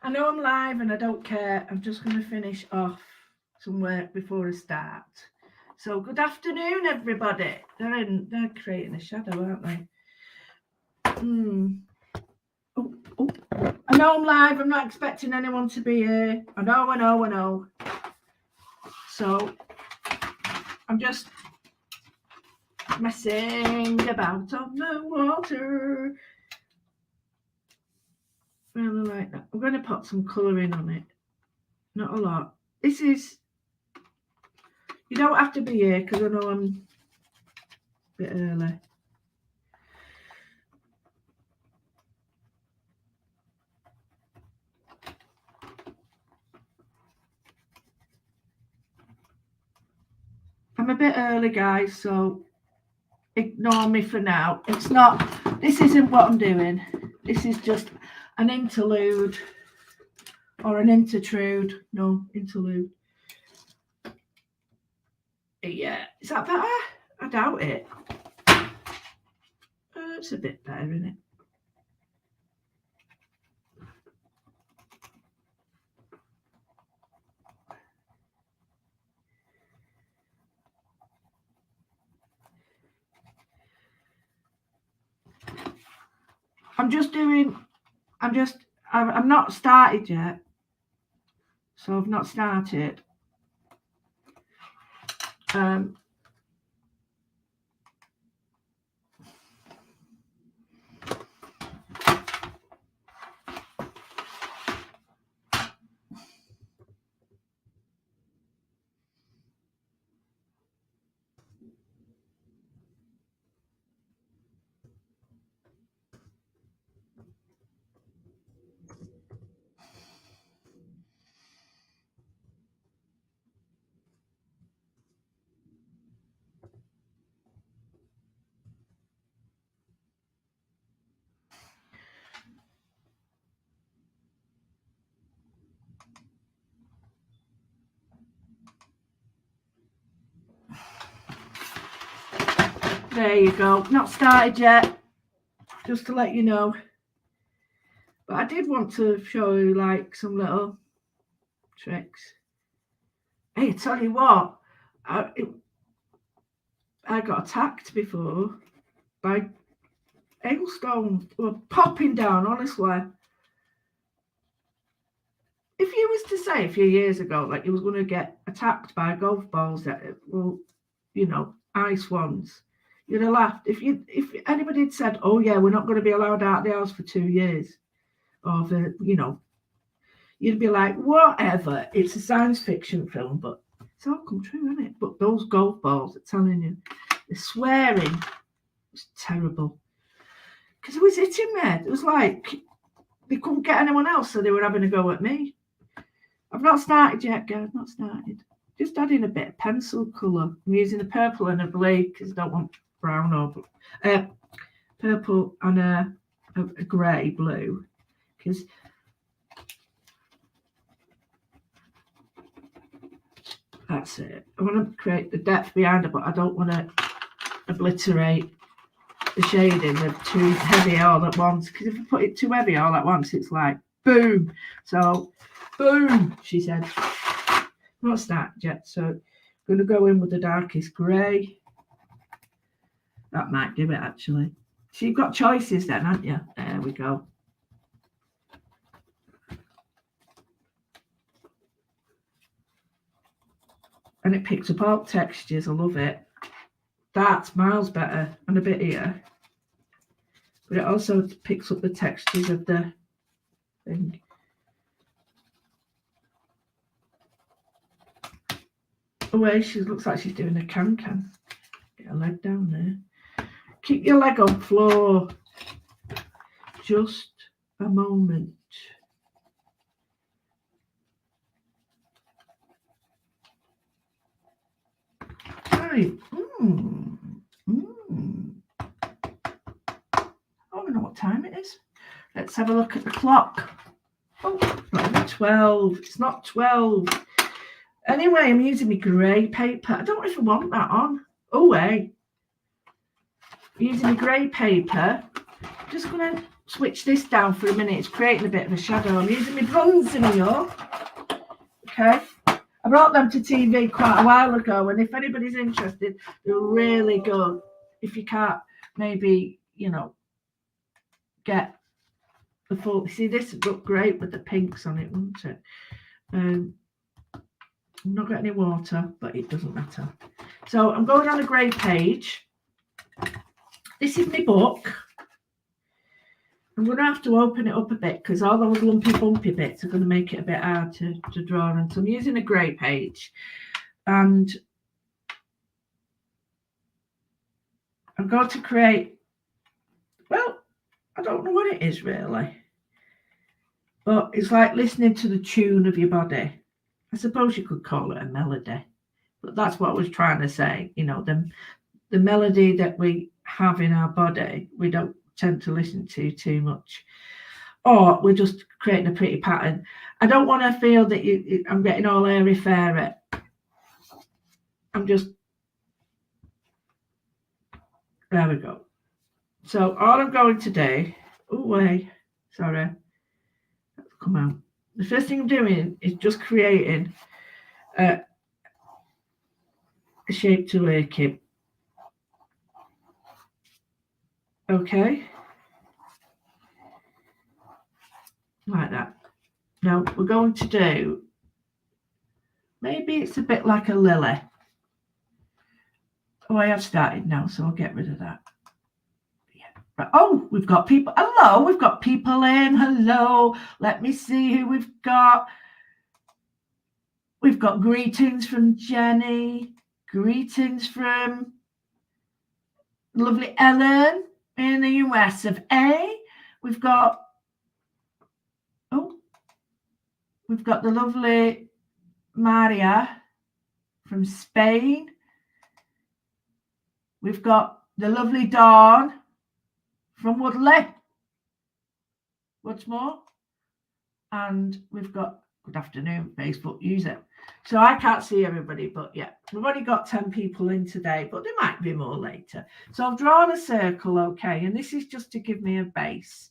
I know I'm live and I don't care. I'm just going to finish off some work before I start. So good afternoon, everybody. They're creating a shadow, aren't they? Oh. I know I'm live. I'm not expecting anyone to be here. I know. So I'm just messing about on the water. Really like that. I'm going to put some colouring on it. Not a lot. This is... You don't have to be here because I know I'm a bit early. I'm a bit early, guys, so ignore me for now. It's not... This isn't what I'm doing. This is just an interlude or an intertrude. No, interlude. Yeah, is that better? I doubt it. It's a bit better, isn't it? I'm not started yet. So I've not started. There you go. Not started yet. Just to let you know. But I did want to show you like some little tricks. Hey, I tell you what, I got attacked before by hailstones. They were popping down, honestly. If you was to say a few years ago, like you was going to get attacked by golf balls that, well, you know, ice ones, you'd have laughed. If anybody had said, oh yeah, we're not going to be allowed out of the house for 2 years, or for, you know, you'd be like, whatever. It's a science fiction film, but it's all come true, isn't it? But those golf balls, I'm telling you, the swearing was terrible. Because it was hitting me. It was like they couldn't get anyone else, so they were having a go at me. I've not started yet, guys. Not started. Just adding a bit of pencil colour. I'm using a purple and a blue because I don't want brown or purple and a grey blue. Because that's it. I want to create the depth behind it, but I don't want to obliterate the shading of too heavy all at once. Because if I put it too heavy all at once, it's like boom. So, boom, she said. Not started yet, so I'm going to go in with the darkest grey. That might do it, actually. So you've got choices then, haven't you? There we go. And it picks up all textures. I love it. That's miles better and a bit here. But it also picks up the textures of the thing. Oh, she looks like she's doing a can-can. Get her leg down there. Keep your leg on floor. Just a moment. Right. I don't know what time it is. Let's have a look at the clock. Oh, it's not even 12. It's not 12. Anyway, I'm using my grey paper. I don't know if I want that on. Oh, hey. I'm using my grey paper. Just going to switch this down for a minute. It's creating a bit of a shadow. I'm using my bronzer here. Okay. I brought them to TV quite a while ago, and if anybody's interested, they're really good. If you can't, maybe, you know, get the full. See, this would look great with the pinks on it, wouldn't it? I'm not got any water, but it doesn't matter. So I'm going on a grey page. This is my book. I'm going to have to open it up a bit because all those lumpy bumpy bits are going to make it a bit hard to draw on. So I'm using a grey page, and I'm going to create, well, I don't know what it is really, but it's like listening to the tune of your body. I suppose you could call it a melody, but that's what I was trying to say. You know, the melody that we have in our body, we don't tend to listen to too much, or we're just creating a pretty pattern. I don't want to feel that I'm getting all airy fairy. I'm just, there we go. So all I'm going to do, sorry, that's come out. The first thing I'm doing is just creating a shape to work in. Okay, like that. Now we're going to do, maybe it's a bit like a lily. Oh, I have started now, so I'll get rid of that. Yeah. Right. Oh, we've got people. Hello, we've got people in. Hello. Let me see who we've got. We've got greetings from Jenny. Greetings from lovely Ellen in the US of A. We've got, we've got the lovely Maria from Spain. We've got the lovely Dawn from Woodley, Woodsmore. And we've got good afternoon, Facebook user. So I can't see everybody, but yeah, we've only got 10 people in today, but there might be more later. So I've drawn a circle, okay, and this is just to give me a base.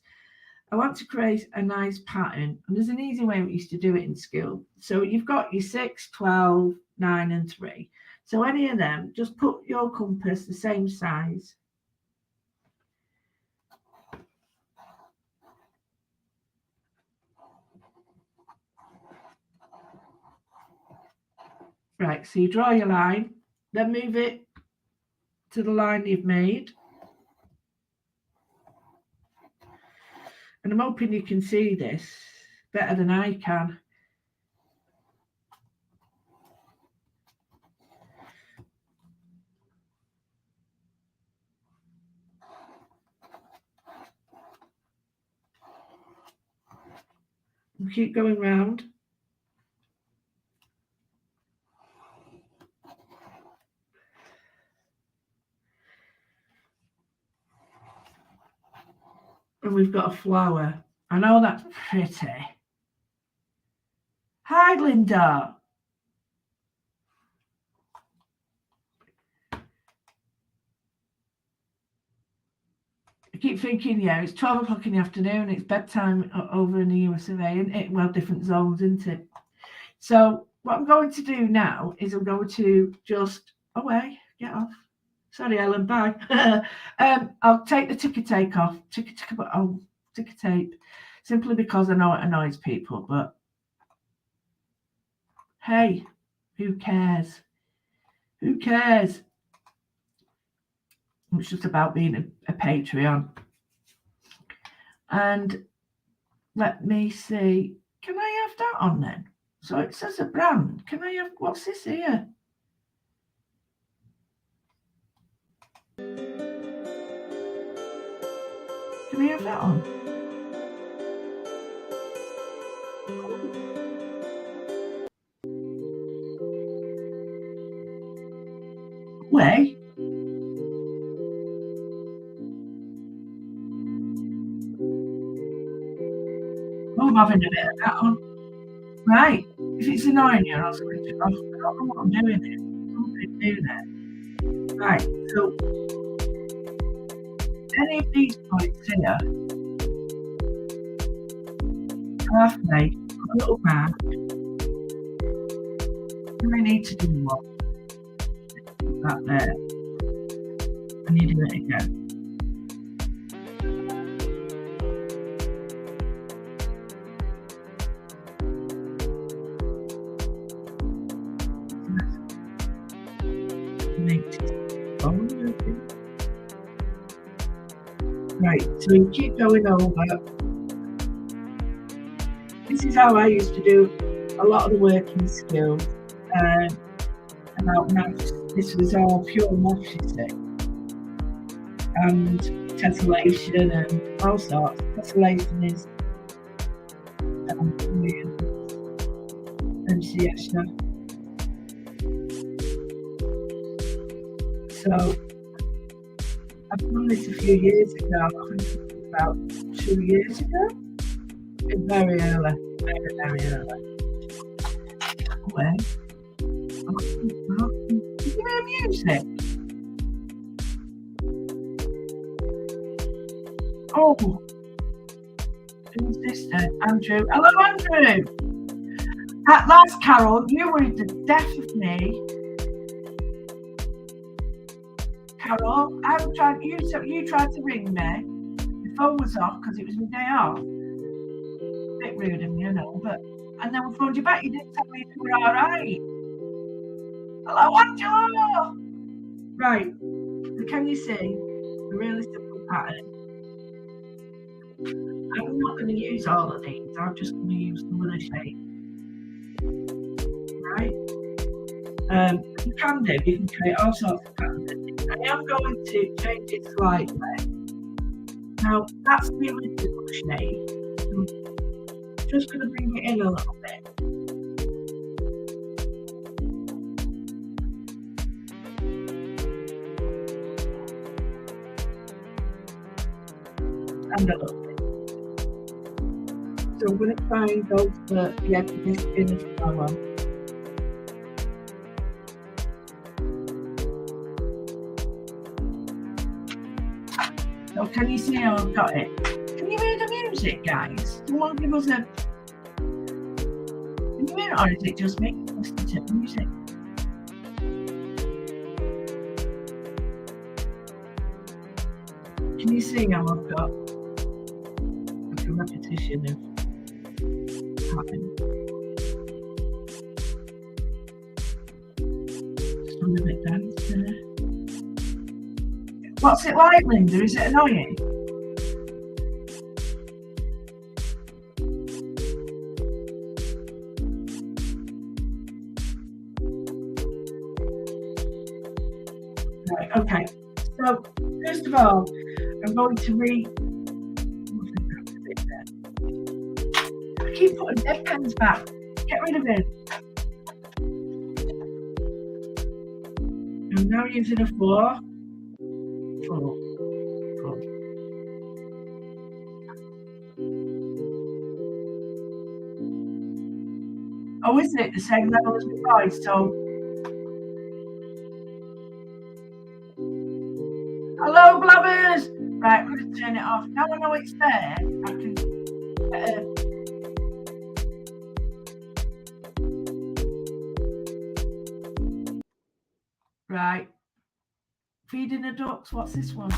I want to create a nice pattern, and there's an easy way we used to do it in school. So you've got your 6, 12, 9, and 3. So any of them, just put your compass the same size. Right, so you draw your line, then move it to the line you've made. And I'm hoping you can see this better than I can. And keep going round. And we've got a flower. I know that's pretty. Hi, Linda. I keep thinking, yeah, it's 12 o'clock in the afternoon. It's bedtime over in the US of A, and it, well, different zones, isn't it? So what I'm going to do now is I'm going to just, get off. Sorry, Ellen, bye. I'll take the ticker tape off. Ticker tape, simply because I know it annoys people, but hey, who cares? Who cares? It's just about being a Patreon. And let me see. Can I have that on then? So it says a brand. Can I have, what's this here? Can I have that on? Way. Oh, I'm having a bit of that on. Right. If it's annoying you, I'll switch it off. I don't know what I'm doing here. Something new there. Right. So any of these points here, halfway, put a little mark. And I need to do what? Put that there. And you do it again. Right, so you keep going over. This is how I used to do a lot of the work in school about maths. This was all pure maths, you see, and tessellation and all sorts. Tessellation is MCS now. So I've done this a few years ago. I think about 2 years ago. Very early, very early. Where? Did you hear music? Oh, who's this then? Andrew. Hello, Andrew. At last, Carol, you were the death of me. Carol, you tried to ring me. The phone was off because it was my day off. Bit rude of me, you know, and then we phoned you back. You didn't tell me if you were all right. Hello, Angela. Right. Can you see a really simple pattern? I'm not going to use all of these. I'm just going to use some of the shapes. Right. You can do. You can create all sorts of patterns. I am going to change it slightly. Now that's the original shape. Just going to bring it in a little bit. And a little bit. So I'm going to try and go for the edge of this inner flower. So can you see how I've got it? Can you hear the music, guys? Someone give us a... Can you hear it, or is it just me listening to music? Can you see how I've got like a repetition of pattern? Some of it down there. What's it like, Linda? Is it annoying? Right, okay. So, first of all, I'm going to I keep putting dead pens back. Get rid of it. I'm now using a 4. Oh, isn't it the same level as my voice? So, hello, blabbers. Right, I'm going to turn it off. Now I know it's there. I can get right. Feeding the ducks. What's this one?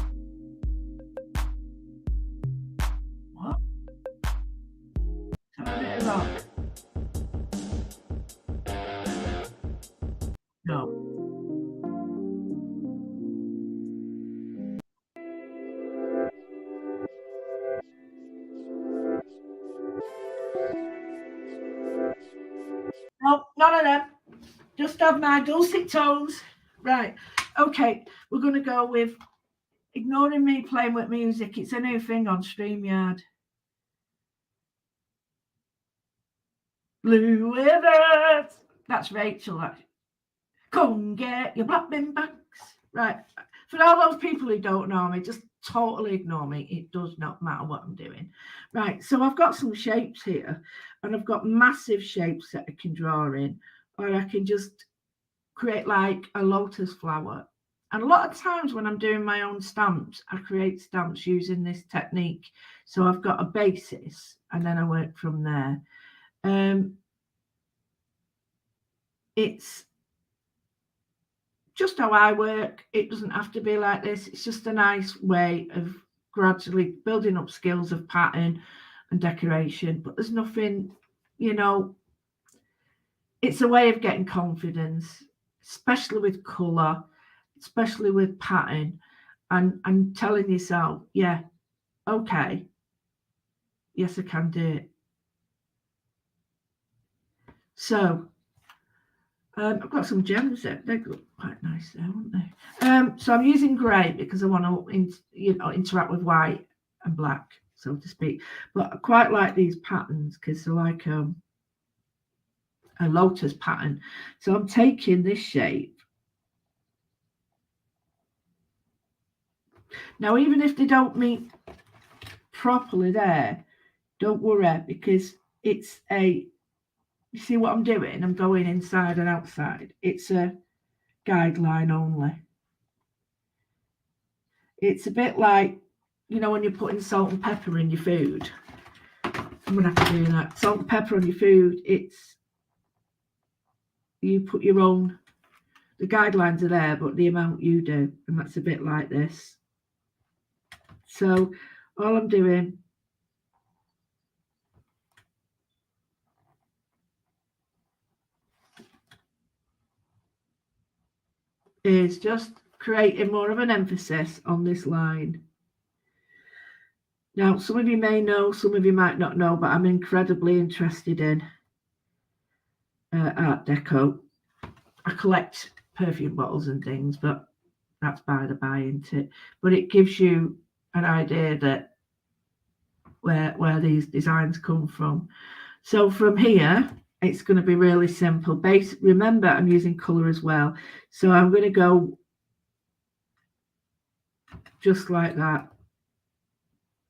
What? Turn it off. No. No, none of them. Just have my dulcet tones. Right. Okay. We're going to go with ignoring me playing with music. It's a new thing on StreamYard. Blue Rivers. That's Rachel. Come get your blabbing banks. Right. For all those people who don't know me, just totally ignore me. It does not matter what I'm doing. Right. So I've got some shapes here, and I've got massive shapes that I can draw in, or I can just create like a lotus flower. And a lot of times when I'm doing my own stamps, I create stamps using this technique. So I've got a basis and then I work from there. It's just how I work. It doesn't have to be like this. It's just a nice way of gradually building up skills of pattern and decoration. But there's nothing, you know, it's a way of getting confidence, especially with colour, especially with pattern, and telling yourself, yeah, okay, yes, I can do it. So I've got some gems there. They look quite nice there, aren't they? So I'm using grey because I want to, interact with white and black, so to speak. But I quite like these patterns because they're like a lotus pattern. So I'm taking this shape. Now, even if they don't meet properly there, don't worry, because it's you see what I'm doing? I'm going inside and outside. It's a guideline only. It's a bit like, when you're putting salt and pepper in your food. I'm going to have to do that. Salt and pepper on your food, you put your own, the guidelines are there, but the amount you do. And that's a bit like this. So all I'm doing is just creating more of an emphasis on this line. Now, some of you may know, some of you might not know, but I'm incredibly interested in art deco. I collect perfume bottles and things, but that's by the by, isn't it? But it gives you an idea that where these designs come from. So from here, it's going to be really simple. Remember, I'm using colour as well. So I'm going to go just like that.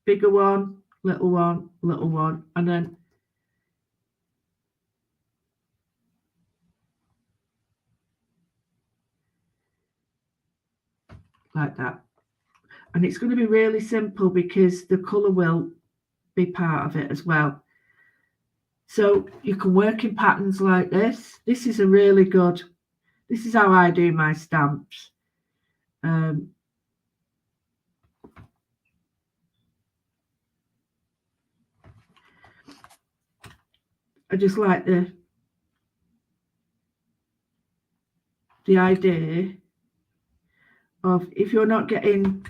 Bigger one, little one, little one, and then like that. And it's going to be really simple because the colour will be part of it as well. So you can work in patterns like this. This is this is how I do my stamps. I just like the idea of, if you're not getting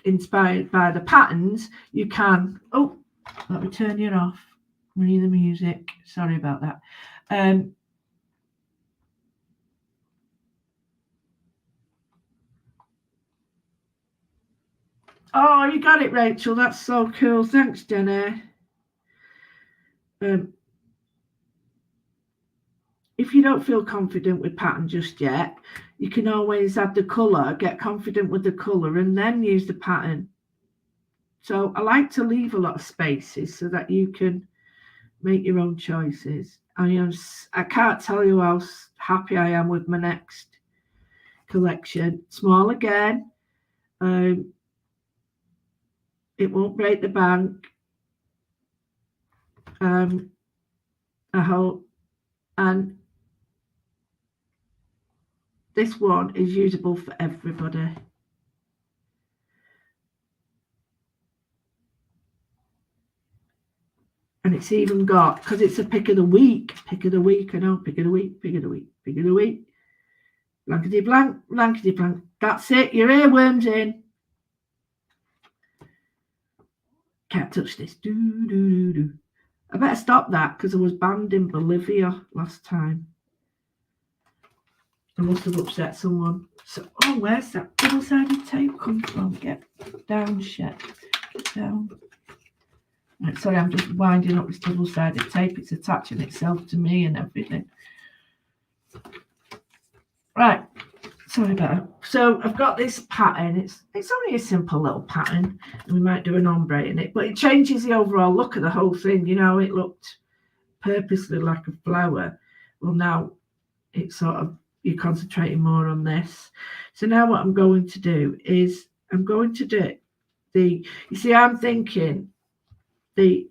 inspired by the patterns, you can, let me turn you off, read the music, sorry about that. Oh, you got it, Rachel, that's so cool, thanks, Jenny. If you don't feel confident with pattern just yet, you can always add the colour, get confident with the colour, and then use the pattern. So I like to leave a lot of spaces so that you can make your own choices. I can't tell you how happy I am with my next collection. Small again. It won't break the bank. I hope. And this one is usable for everybody. And it's even got, because it's a pick of the week, I know, pick of the week. Blankety blank, blankety blank. That's it, your earworm's in. Can't touch this. Do. I better stop that because I was banned in Bolivia last time. I must have upset someone. So, where's that double-sided tape come from? Get down, shit. Get down. Right, sorry, I'm just winding up this double-sided tape. It's attaching itself to me and everything. Right, sorry about that. So I've got this pattern. It's only a simple little pattern. And we might do an ombre in it, but it changes the overall look of the whole thing. It looked purposely like a flower. Well, now it's sort of you're concentrating more on this. So now what I'm going to do is I'm going to do you see, I'm thinking the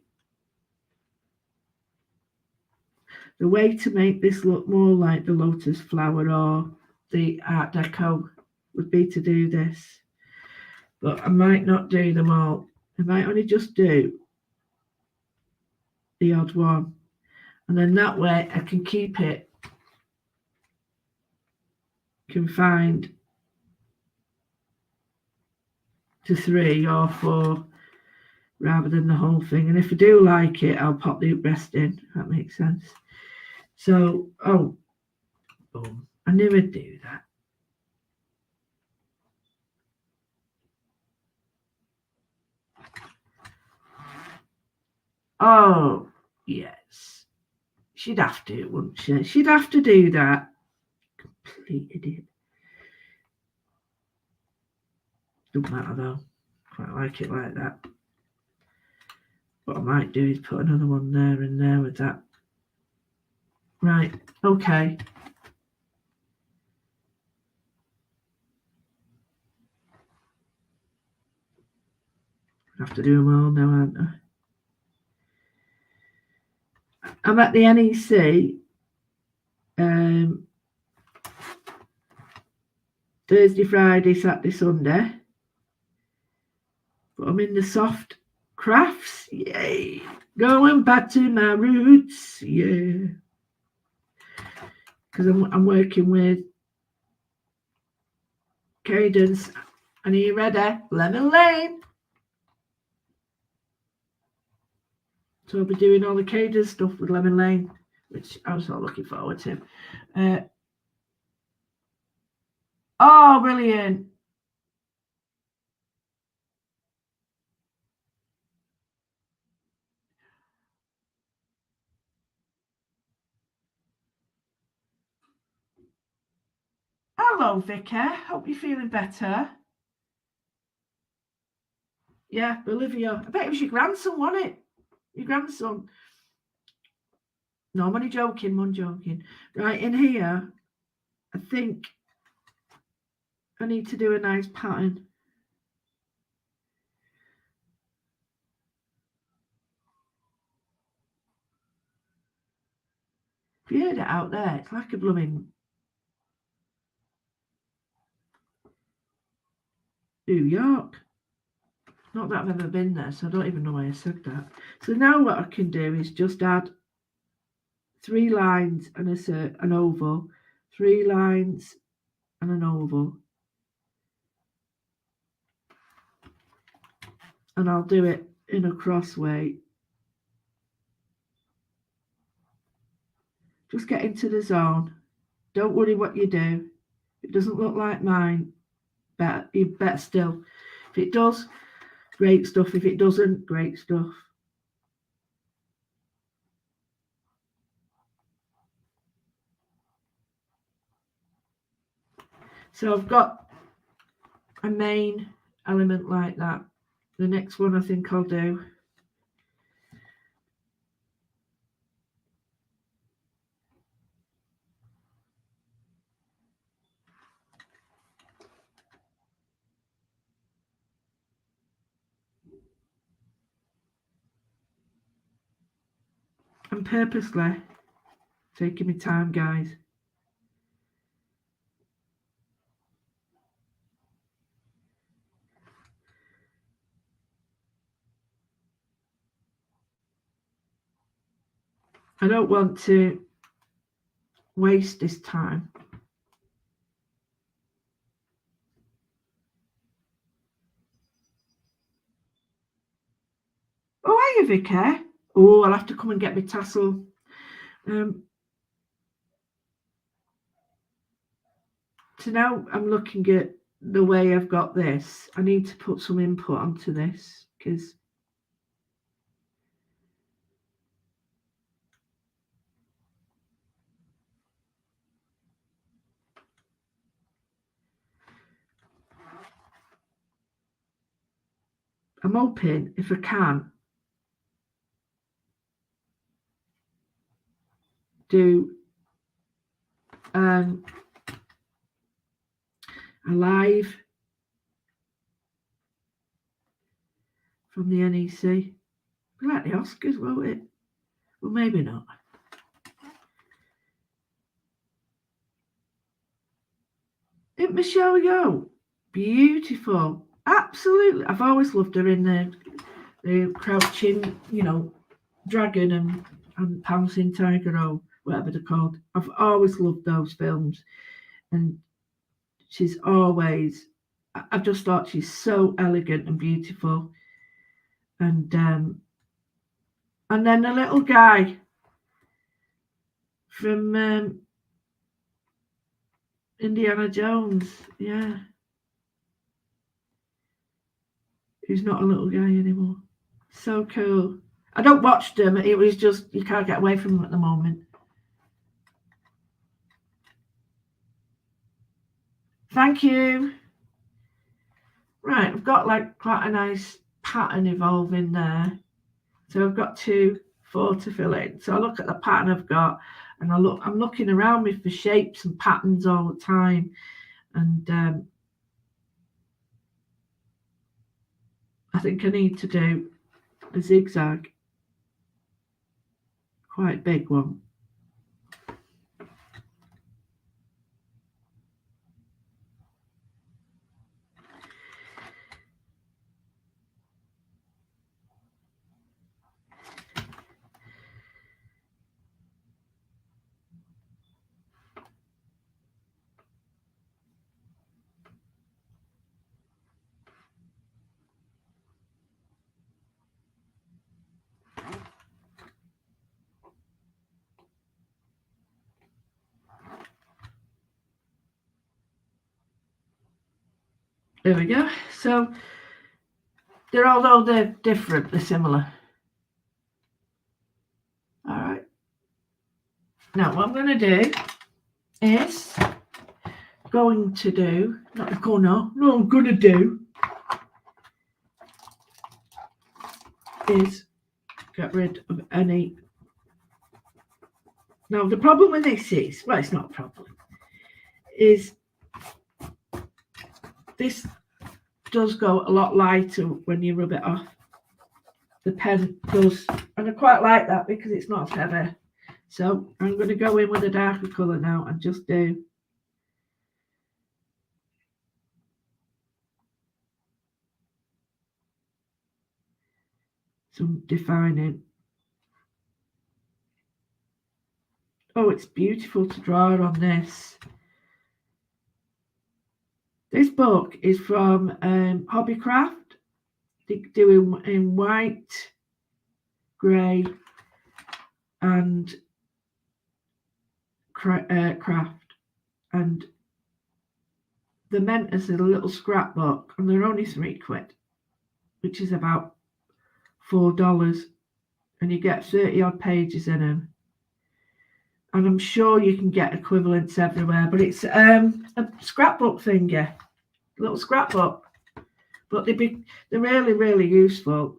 way to make this look more like the lotus flower or the Art Deco would be to do this. But I might not do them all. I might only just do the odd one. And then that way I can keep it confined to 3 or 4 rather than the whole thing. And if I do like it, I'll pop the rest in. That makes sense. So, oh, boom. I knew I'd do that. Oh, yes. She'd have to, wouldn't she? She'd have to do that. Complete idiot. Doesn't matter though. Quite like it like that. What I might do is put another one there and there with that. Right, okay. I have to do them all now, aren't I? I'm at the NEC Thursday, Friday, Saturday, Sunday. But I'm in the soft crafts. Yay. Going back to my roots. Yeah. Because I'm working with Cadence. And are you ready? Lemon Lane. So I'll be doing all the Cadence stuff with Lemon Lane, which I was all looking forward to. Oh, brilliant. Hello, Vicky. Hope you're feeling better. Yeah, Bolivia. I bet it was your grandson, wasn't it? Your grandson. No, I'm only joking. I'm joking. Right, in here, I think I need to do a nice pattern. Have you heard it out there? It's like a blooming New York. Not that I've ever been there, so I don't even know why I said that. So now what I can do is just add 3 lines and an oval, 3 lines and an oval. And I'll do it in a cross way. Just get into the zone. Don't worry what you do. If it doesn't look like mine, you bet still. If it does, great stuff. If it doesn't, great stuff. So I've got a main element like that. The next one I think I'll do I'm purposely taking my time, guys. I don't want to waste this time. Oh, are you, Vicky? Oh, I'll have to come and get my tassel. So now I'm looking at the way I've got this. I need to put some input onto this because I'm hoping if I can do Alive from the NEC. Like the Oscars, won't it? Well, maybe not. Isn't Michelle Yeoh beautiful? Absolutely. I've always loved her in the Crouching, Dragon and Pouncing Tiger or whatever they're called. I've always loved those films, and she's always. I've just thought she's so elegant and beautiful, and then the little guy from Indiana Jones, yeah, who's not a little guy anymore. So cool. I don't watch them. It was just you can't get away from them at the moment. Thank you. Right, I've got like quite a nice pattern evolving there. So I've got 2, 4 to fill in. So I look at the pattern I've got, and I'm looking around me for shapes and patterns all the time. And I think I need to do a zigzag, quite big one. There we go. So although they're different, they're similar. All right. Now what I'm going to do is I'm going to do is get rid of any. Now the problem with this is, well, it's not a problem, is this does go a lot lighter when you rub it off. The pen does, and I quite like that because it's not heavy. So I'm going to go in with a darker colour now and just do some defining. Oh, it's beautiful to draw on this. This book is from Hobbycraft. They do it in white, grey, and craft. And they're meant as a little scrapbook, and they're only £3, which is about $4, and you get 30 odd pages in them. And I'm sure you can get equivalents everywhere, but it's a scrapbook thingy, little scrapbook. But they're really, really useful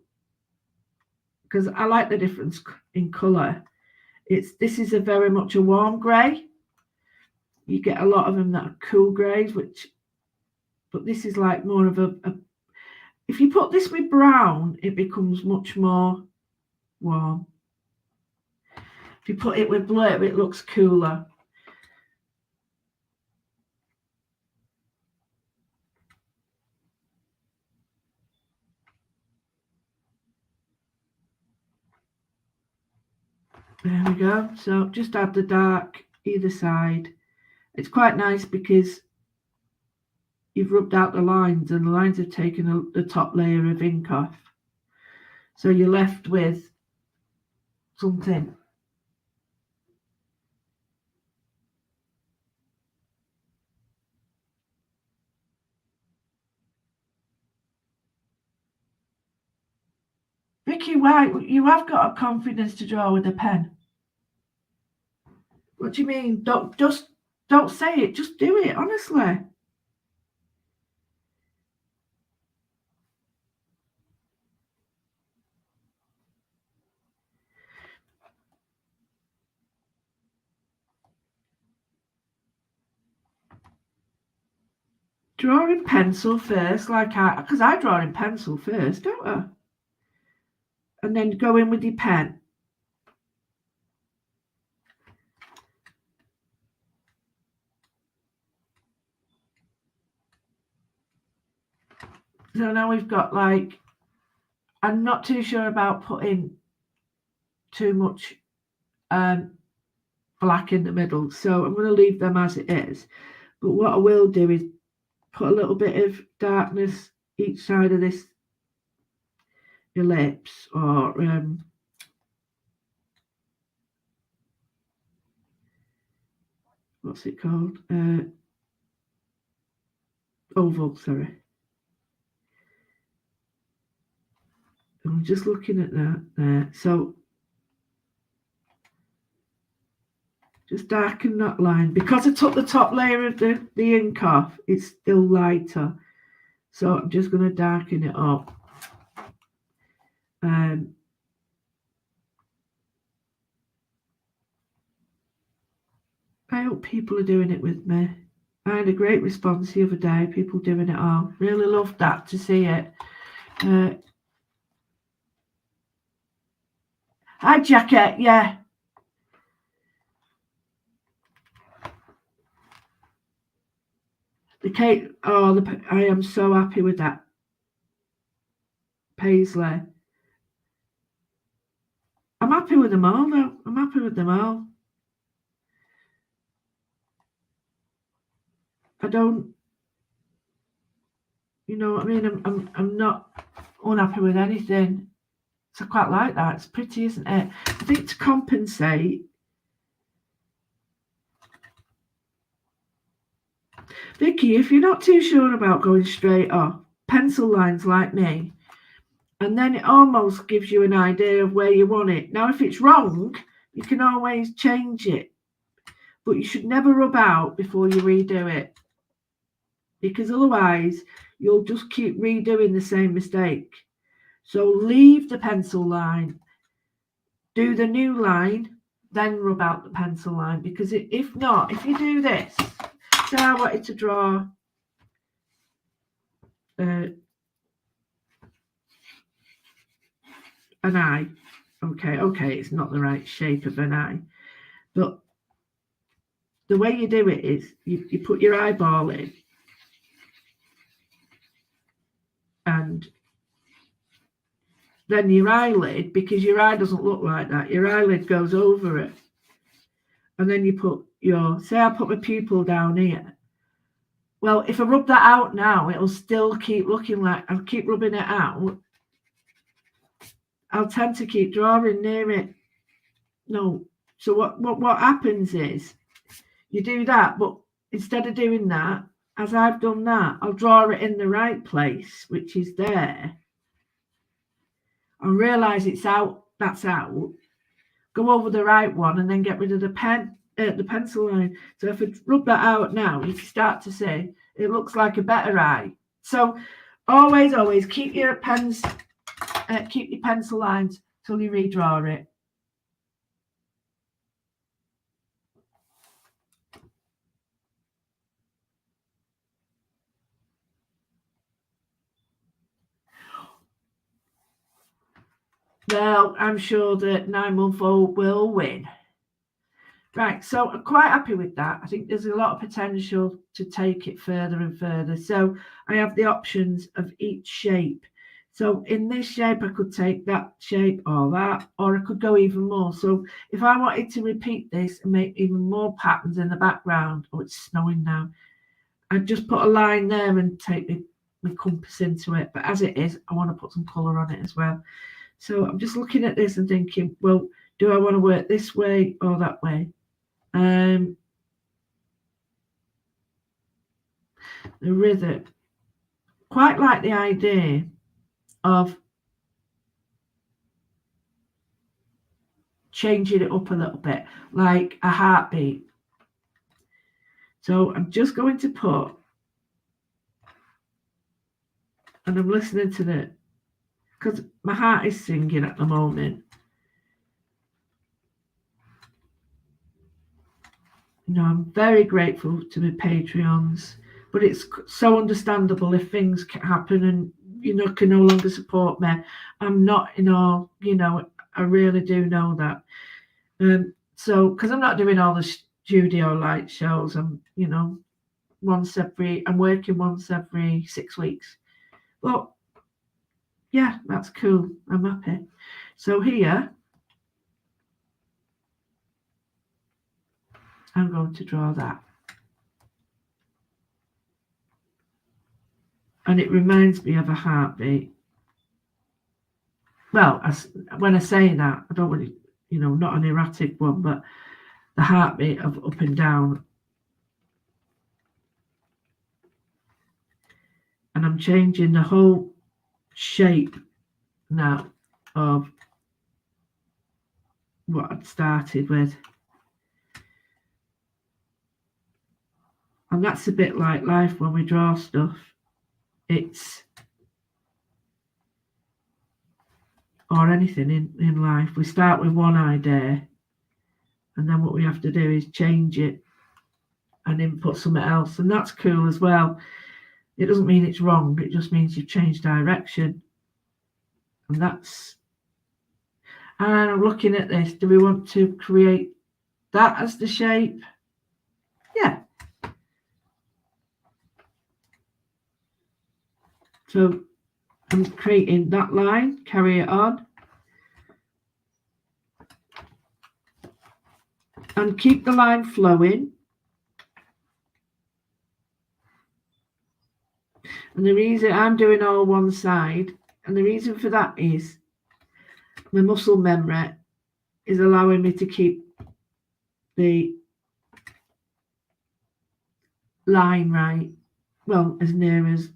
because I like the difference in colour. This is a very much a warm grey. You get a lot of them that are cool greys, but this is like more of a. If you put this with brown, it becomes much more warm. If you put it with blue, it looks cooler. There we go. So just add the dark either side. It's quite nice because you've rubbed out the lines and the lines have taken the top layer of ink off. So you're left with something. Vicky White, you have got a confidence to draw with a pen. What do you mean? Don't say it, just do it, honestly. draw in pencil first, because I draw in pencil first, don't I? And then go in with your pen. So now we've got like, I'm not too sure about putting too much black in the middle, so I'm going to leave them as it is. But what I will do is put a little bit of darkness each side of this ellipse, or what's it called? Oval, sorry. I'm just looking at that there. So just darken that line. Because I took the top layer of the ink off, it's still lighter. So I'm just going to darken it up. I hope people are doing it with me. I had a great response the other day, people doing it all. Really loved that, to see it. Hi, Jacket, yeah. The cake, I am so happy with that. Paisley. I'm happy with them all, though. I'm happy with them all. I don't, you know what I mean? I'm not unhappy with anything. So I quite like that. It's pretty, isn't it? I think to compensate, Vicky, if you're not too sure about going straight off, pencil lines like me, and then it almost gives you an idea of where you want it. Now, if it's wrong, you can always change it, but you should never rub out before you redo it, because otherwise you'll just keep redoing the same mistake. So leave the pencil line, do the new line, then rub out the pencil line, because if not, if you do this, so I wanted to draw an eye. Okay, it's not the right shape of an eye, but the way you do it is you put your eyeball in, and then your eyelid, because your eye doesn't look like that, your eyelid goes over it, and then you put say I put my pupil down here. Well, if I rub that out now, it'll still keep looking like, I'll keep rubbing it out. I'll tend to keep drawing near it. No. So what happens is you do that, but instead of doing that, as I've done that, I'll draw it in the right place, which is there. I'll realise it's out, that's out. Go over the right one and then get rid of the pencil line. So if I rub that out now, you can start to see it looks like a better eye. So always keep your pens, keep your pencil lines till you redraw it. Well, I'm sure that 9-month-old will win. Right, so I'm quite happy with that. I think there's a lot of potential to take it further and further. So I have the options of each shape. So in this shape, I could take that shape or that, or I could go even more. So if I wanted to repeat this and make even more patterns in the background, oh, it's snowing now, I'd just put a line there and take my compass into it. But as it is, I want to put some colour on it as well. So I'm just looking at this and thinking, well, do I want to work this way or that way? The rhythm. Quite like the idea of changing it up a little bit, like a heartbeat. So I'm just going to put, and I'm listening to it, because my heart is singing at the moment. You know, I'm very grateful to my Patreons. but it's so understandable if things happen and can no longer support me. I'm not in all, I really do know that. So because I'm not doing all the studio light shows, I'm working once every 6 weeks. Well, yeah, that's cool. I'm happy. So here I'm going to draw that. And it reminds me of a heartbeat. Well, when I say that, I don't want it, not an erratic one, but the heartbeat of up and down. And I'm changing the whole shape now of what I'd started with. And that's a bit like life when we draw stuff. Or anything in life, we start with one idea, and then what we have to do is change it and input something else. And that's cool as well. It doesn't mean it's wrong, it just means you've changed direction. And I'm looking at this. Do we want to create that as the shape? Yeah. So I'm creating that line, carry it on. And keep the line flowing. And the reason I'm doing all one side, and the reason for that is my muscle memory is allowing me to keep the line right. Well, as near as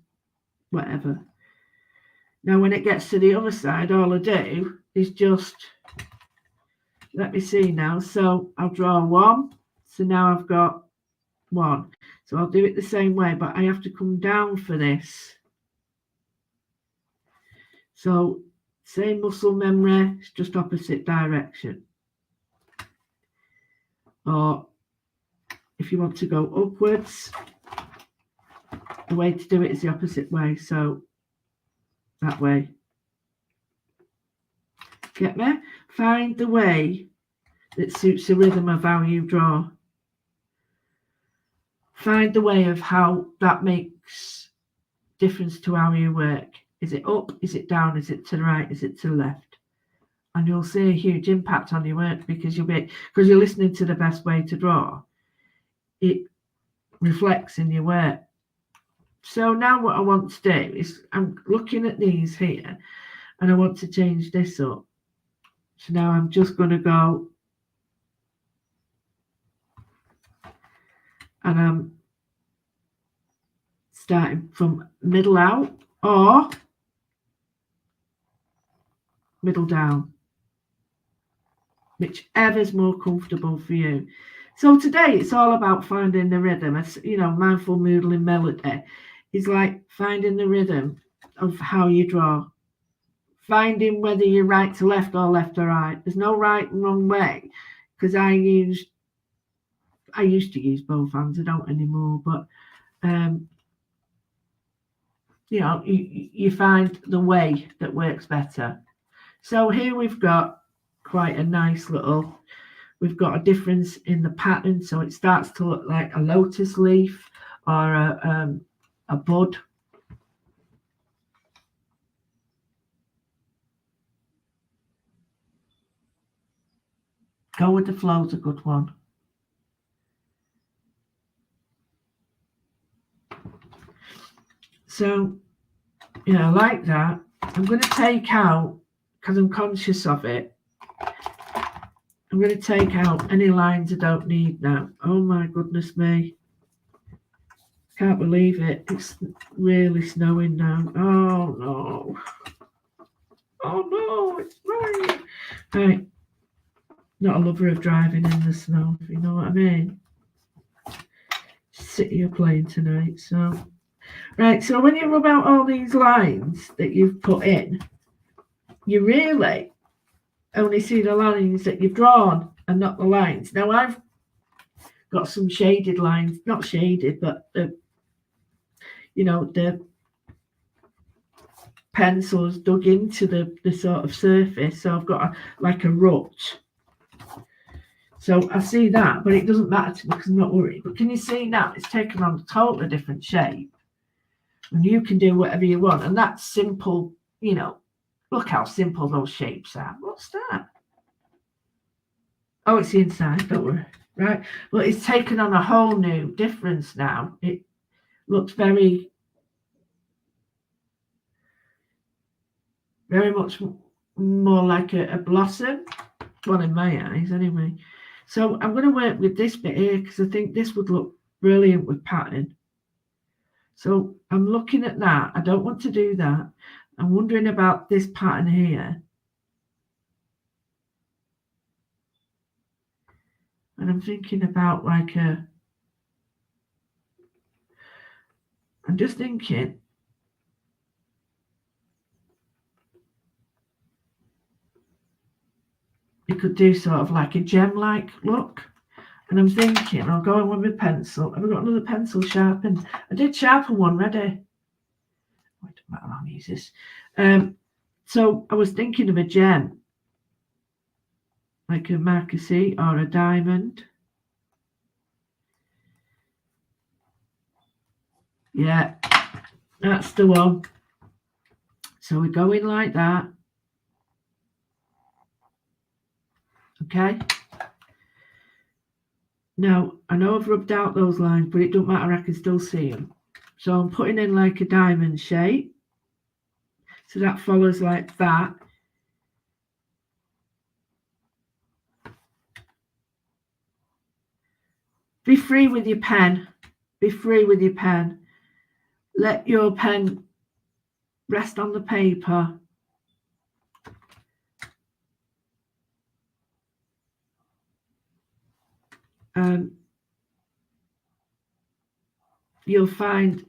whatever. Now, when it gets to the other side, all I do is just, let me see now. So I'll draw one. So now I've got one. So I'll do it the same way, but I have to come down for this. So same muscle memory, it's just opposite direction. Or if you want to go upwards, the way to do it is the opposite way. So that way. Get me? Find the way that suits the rhythm of how you draw. Find the way of how that makes difference to how you work. Is it up? Is it down? Is it to the right? Is it to the left? And you'll see a huge impact on your work because you're listening to the best way to draw. It reflects in your work. So now what I want to do is I'm looking at these here and I want to change this up. So now I'm just going to go and I'm starting from middle out or middle down, whichever's more comfortable for you. So today it's all about finding the rhythm. It's, mindful moodling melody is like finding the rhythm of how you draw, finding whether you're right to left or left to right. There's no right and wrong way, because I used to use both hands. I don't anymore, but you find the way that works better. So here we've got quite a nice little, we've got a difference in the pattern. So it starts to look like a lotus leaf or a bud. Go with the flow's a good one. So, like that. I'm going to take out, because I'm conscious of it, I'm going to take out any lines I don't need now. Oh my goodness me. Can't believe it. It's really snowing now. Oh no. Oh no, it's snowing. Right. Not a lover of driving in the snow, if you know what I mean. City of plane tonight, so. Right, so when you rub out all these lines that you've put in, you really only see the lines that you've drawn and not the lines. Now I've got some shaded lines, not shaded, but you know, the pencils dug into the sort of surface. So I've got like a rut. So I see that, but it doesn't matter to me because I'm not worried. But can you see now it's taken on a totally different shape? And you can do whatever you want. And that's simple, you know. Look how simple those shapes are. What's that? Oh, it's the inside, don't worry. Right? Well, it's taken on a whole new difference now. It looks very much more like a blossom. Well, in my eyes, anyway. So I'm going to work with this bit here because I think this would look brilliant with pattern. So I'm looking at that. I don't want to do that. I'm wondering about this pattern here. And I'm thinking about like I'm just thinking. You could do sort of like a gem-like look. And I'm thinking, I'll go in with my pencil. Have I got another pencil sharpened? I did sharpen one ready. It doesn't matter, I'll use this. So I was thinking of a gem, like a marquise or a diamond. Yeah, that's the one. So we go in like that. Okay. Now, I know I've rubbed out those lines, but it don't matter, I can still see them. So I'm putting in like a diamond shape. So that follows like that. Be free with your pen. Be free with your pen. Let your pen rest on the paper. You'll find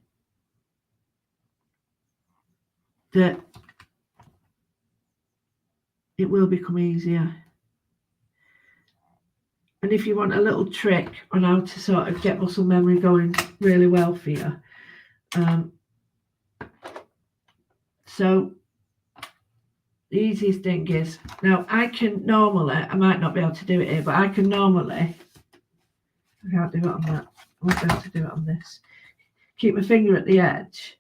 that it will become easier. And if you want a little trick on how to sort of get muscle memory going really well for you, so the easiest thing is, now I can normally, I might not be able to do it here, but I can normally, I can't do it on that, I won't be able to do it on this, keep my finger at the edge.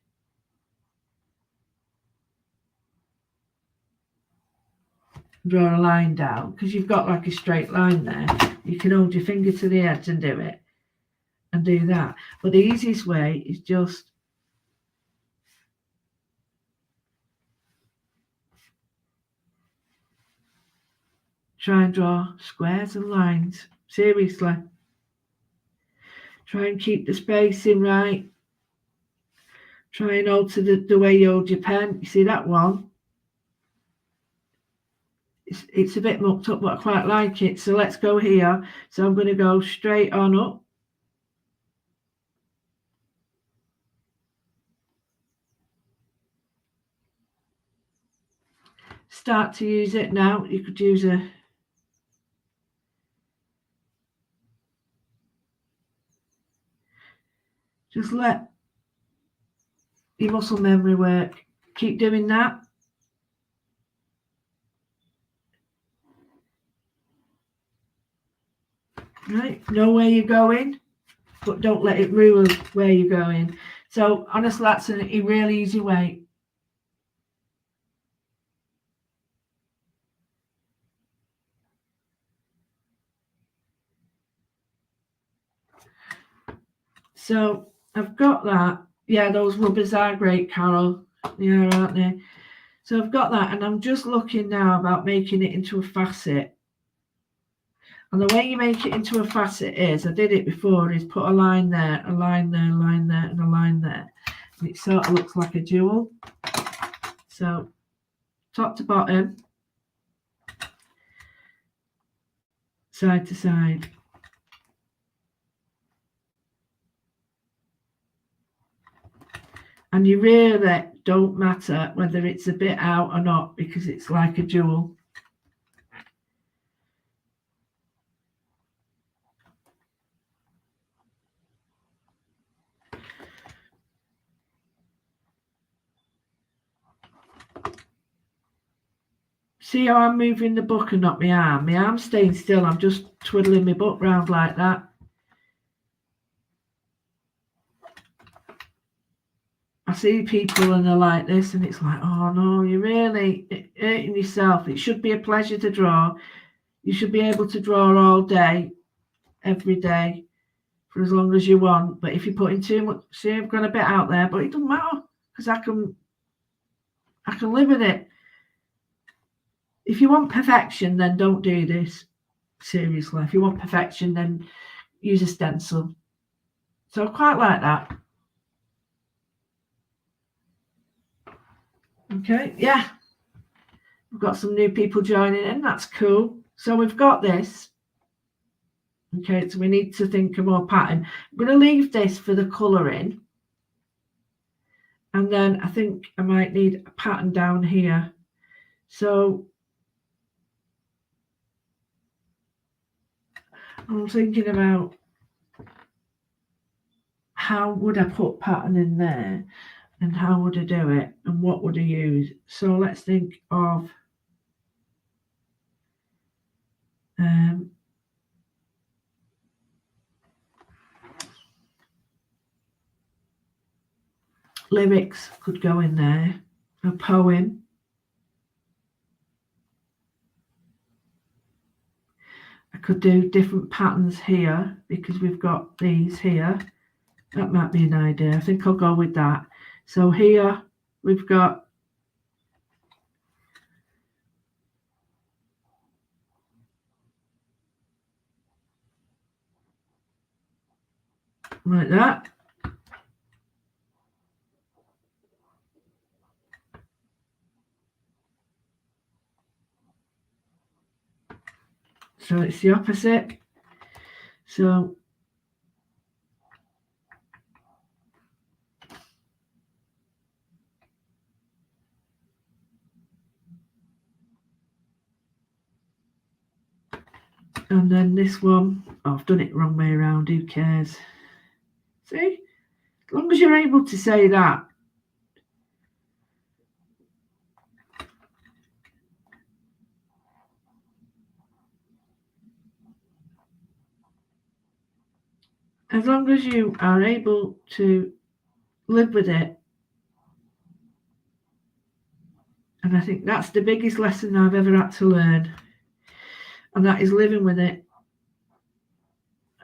Draw a line down, because you've got like a straight line there. You can hold your finger to the edge and do it, and do that. But the easiest way is just try and draw squares and lines. Seriously. Try and keep the spacing right. Try and alter the way you hold your pen. You see that one? It's a bit mucked up, but I quite like it. So let's go here. So I'm going to go straight on up. Start to use it now. You could use a just let your muscle memory work. Keep doing that. Right, know where you're going, but don't let it rule where you're going. So honestly, that's a really easy way. So I've got that. Yeah, those rubbers are great, Carol. Yeah, aren't they? So I've got that, and I'm just looking now about making it into a facet. And the way you make it into a facet is, I did it before, is put a line there, a line there, a line there, and a line there. And it sort of looks like a jewel. So top to bottom, side to side. And you really don't matter whether it's a bit out or not, because it's like a jewel. See how I'm moving the book and not my arm? My arm's staying still. I'm just twiddling my book round like that. I see people and they're like this, and it's like, oh no, you're really hurting yourself. It should be a pleasure to draw. You should be able to draw all day, every day, for as long as you want. But if you're putting too much, see, I've got a bit out there, but it doesn't matter because I can live with it. If you want perfection, then don't do this. Seriously, if you want perfection, then use a stencil. So I quite like that. Okay, yeah. We've got some new people joining in. That's cool. So we've got this. Okay, so we need to think of more pattern. I'm going to leave this for the colouring. And then I think I might need a pattern down here. So I'm thinking about how would I put pattern in there and how would I do it and what would I use. So let's think of lyrics could go in there, a poem. I could do different patterns here because we've got these here. That might be an idea. I think I'll go with that. So here we've got like that. So it's the opposite. So and then this one, oh, I've done it the wrong way around, who cares? See, as long as you're able to say that. As long as you are able to live with it. And I think that's the biggest lesson I've ever had to learn. And that is living with it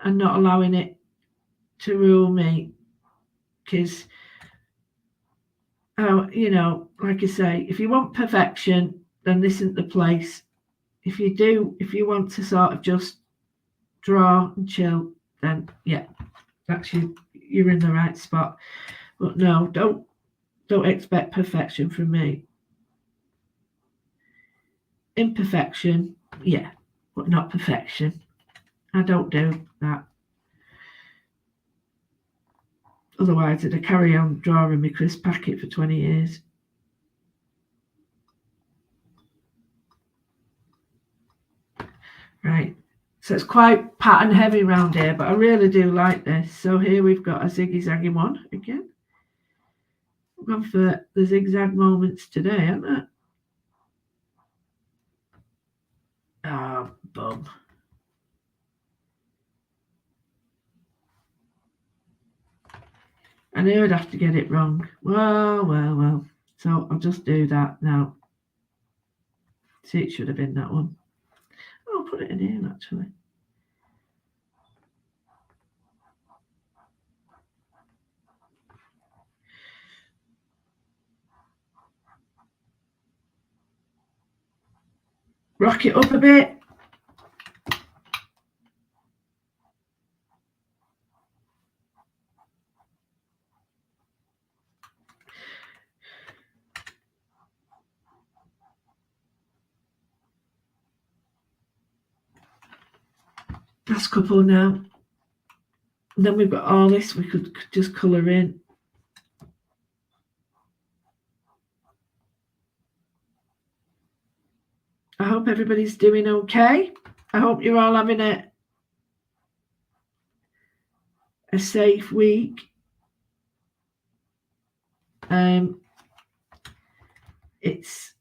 and not allowing it to rule me. Because, you know, like I say, if you want perfection, then this isn't the place. If you want to sort of just draw and chill, then yeah, that's you're in the right spot. But no, don't expect perfection from me. Imperfection, yeah, but not perfection. I don't do that. Otherwise, I'd carry on drawing my crisp packet for 20 years. Right, so it's quite pattern heavy around here, but I really do like this. So here we've got a ziggy-zaggy one again. I've gone for the zigzag moments today, haven't I? Ah, bum. I knew I'd have to get it wrong. Well. So I'll just do that now. See, it should have been that one. Oh, I'll put it in here actually. Rock it up a bit. Last couple now. And then we've got all this we could just colour in. I hope everybody's doing okay. I hope you're all having a safe week. It's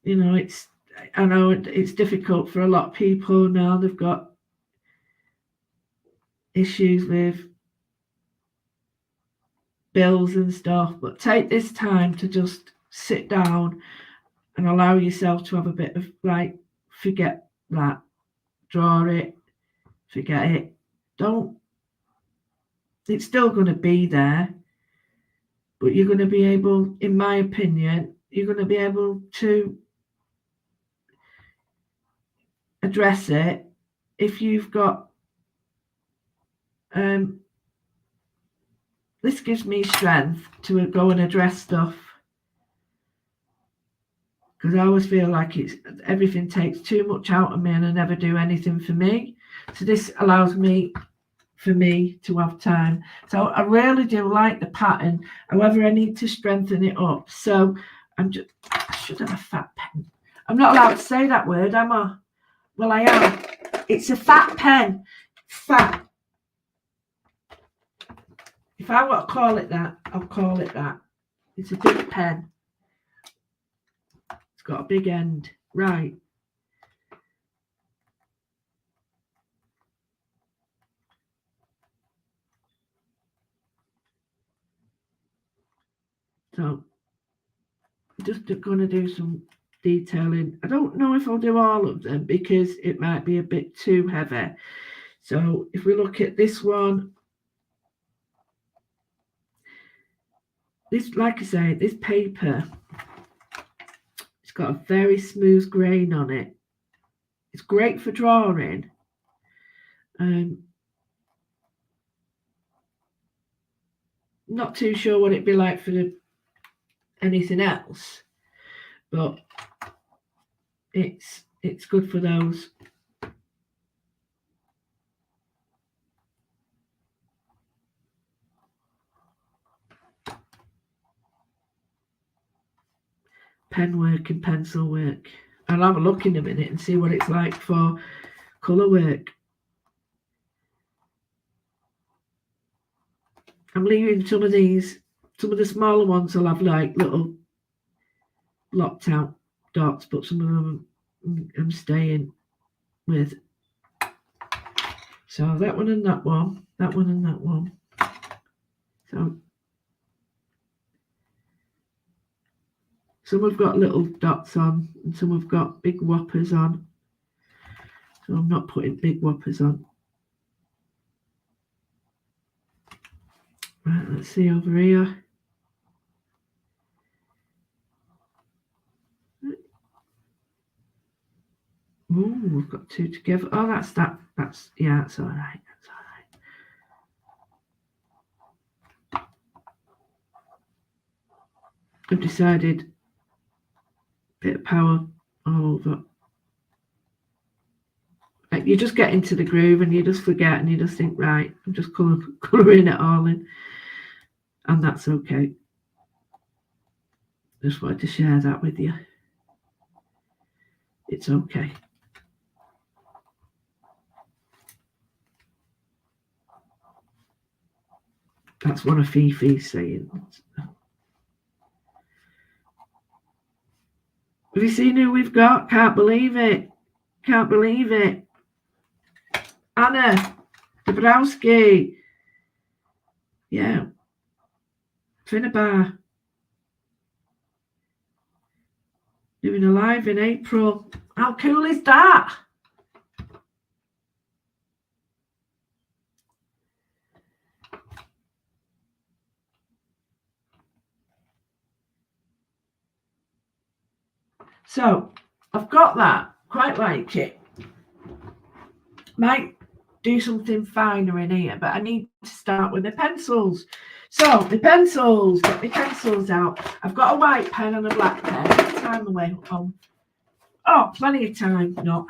you know, I know it's difficult for a lot of people now. They've got issues with bills and stuff, but take this time to just sit down and allow yourself to have a bit of like, forget that, draw it, forget it. Don't, it's still going to be there, but you're going to be able, in my opinion, you're going to be able to address it if you've got, this gives me strength to go and address stuff, because I always feel like everything takes too much out of me and I never do anything for me. So this allows me to have time. So I really do like the pattern. However, I need to strengthen it up. So I should have a fat pen. I'm not allowed to say that word, am I? Well, I am. It's a fat pen. Fat. If I want to call it that, I'll call it that. It's a big pen. It's got a big end. Right. So just going to do some detailing. I don't know if I'll do all of them because it might be a bit too heavy. So if we look at this one, this, like I say, this paper, it's got a very smooth grain on it. It's great for drawing. Not too sure what it'd be like for anything else, but it's good for those. Pen work and pencil work. I'll have a look in a minute and see what it's like for colour work. I'm leaving some of the smaller ones will have like little blocked out dots, but some of them I'm staying with. So that one and that one, that one and that one. So some have got little dots on and some have got big whoppers on. So I'm not putting big whoppers on. Right, let's see over here. Oh, we've got two together. Oh, that's yeah, that's all right. That's all right. I've decided a bit of power all over. Like you just get into the groove and you just forget and you just think, right, I'm just colouring it all in, and that's okay. Just wanted to share that with you. It's okay. That's one of Fifi's saying. Have you seen who we've got? Can't believe it. Can't believe it. Anna Dabrowski. Yeah. Finnabar. Doing a live in April. How cool is that? So I've got that. Quite like it. Might do something finer in here, but I need to start with the pencils. So the pencils, get my pencils out. I've got a white pen and a black pen. Time away home. Oh, plenty of time. Not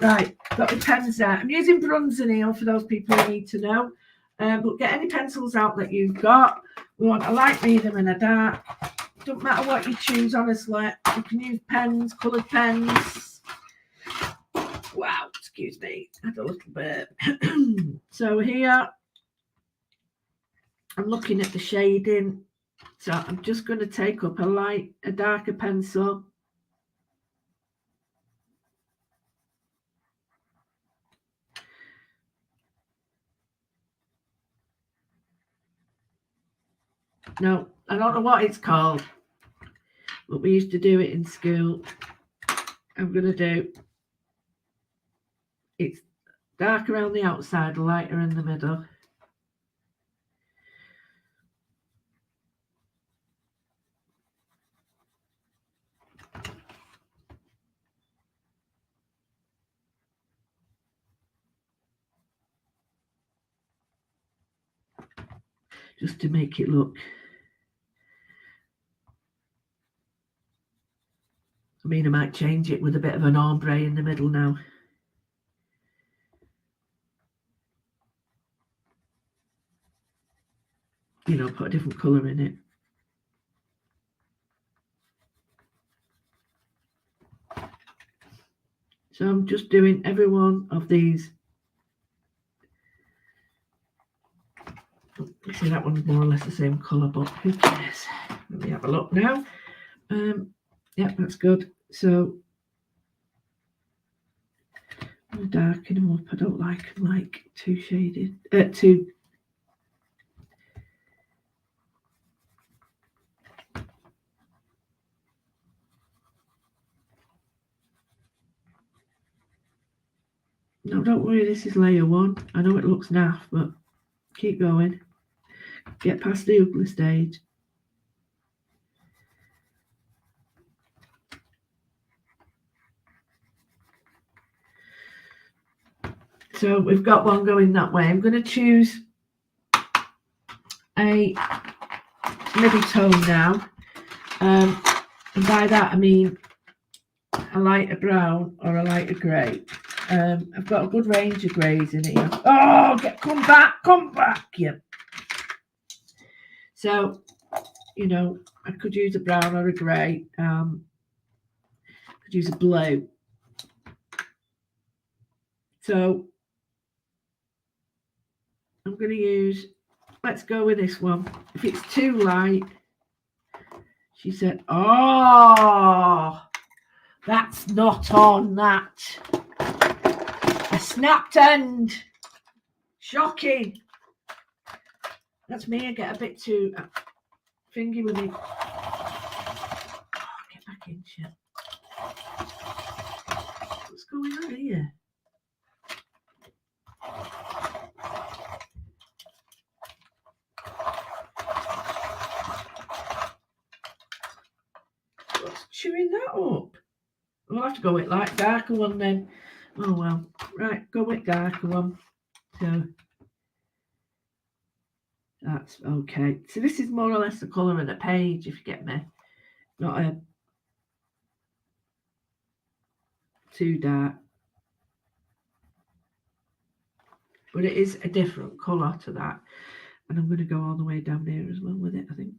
right. Got the pens there. I'm using bronzer nail for those people who need to know. But get any pencils out that you've got. We want a light medium and a dark. Don't matter what you choose, honestly. You can use pens, coloured pens. Wow, excuse me, I had a little bit. So here, I'm looking at the shading. So I'm just going to take up a darker pencil. No, I don't know what it's called, but we used to do it in school. I'm going to do, it's dark around the outside, lighter in the middle. Just to make it look. I mean, I might change it with a bit of an ombre in the middle now. You know, put a different colour in it. So I'm just doing every one of these. You see that one's more or less the same colour, but who cares? Let me have a look now. Yeah, that's good. So I'm darkening them up. I don't like them like too shaded. Too. No, don't worry. This is layer one. I know it looks naff, but keep going. Get past the ugly stage. So we've got one going that way. I'm going to choose a middy tone now. And by that I mean a lighter brown or a lighter grey. I've got a good range of greys in here. Oh, come back, yeah. So, you know, I could use a brown or a grey. Could use a blue. So I'm going to use, let's go with this one. If it's too light, she said, oh, that's not on that. A snapped end. Shocking. That's me. I get a bit too fingy with it. Oh, get back in, shit. What's going on here? What's chewing that up? We'll have to go with like darker one then. Oh well. Right, go with darker one. So that's okay. So this is more or less the colour of the page, if you get me. Not a too dark. But it is a different colour to that. And I'm going to go all the way down there as well with it, I think.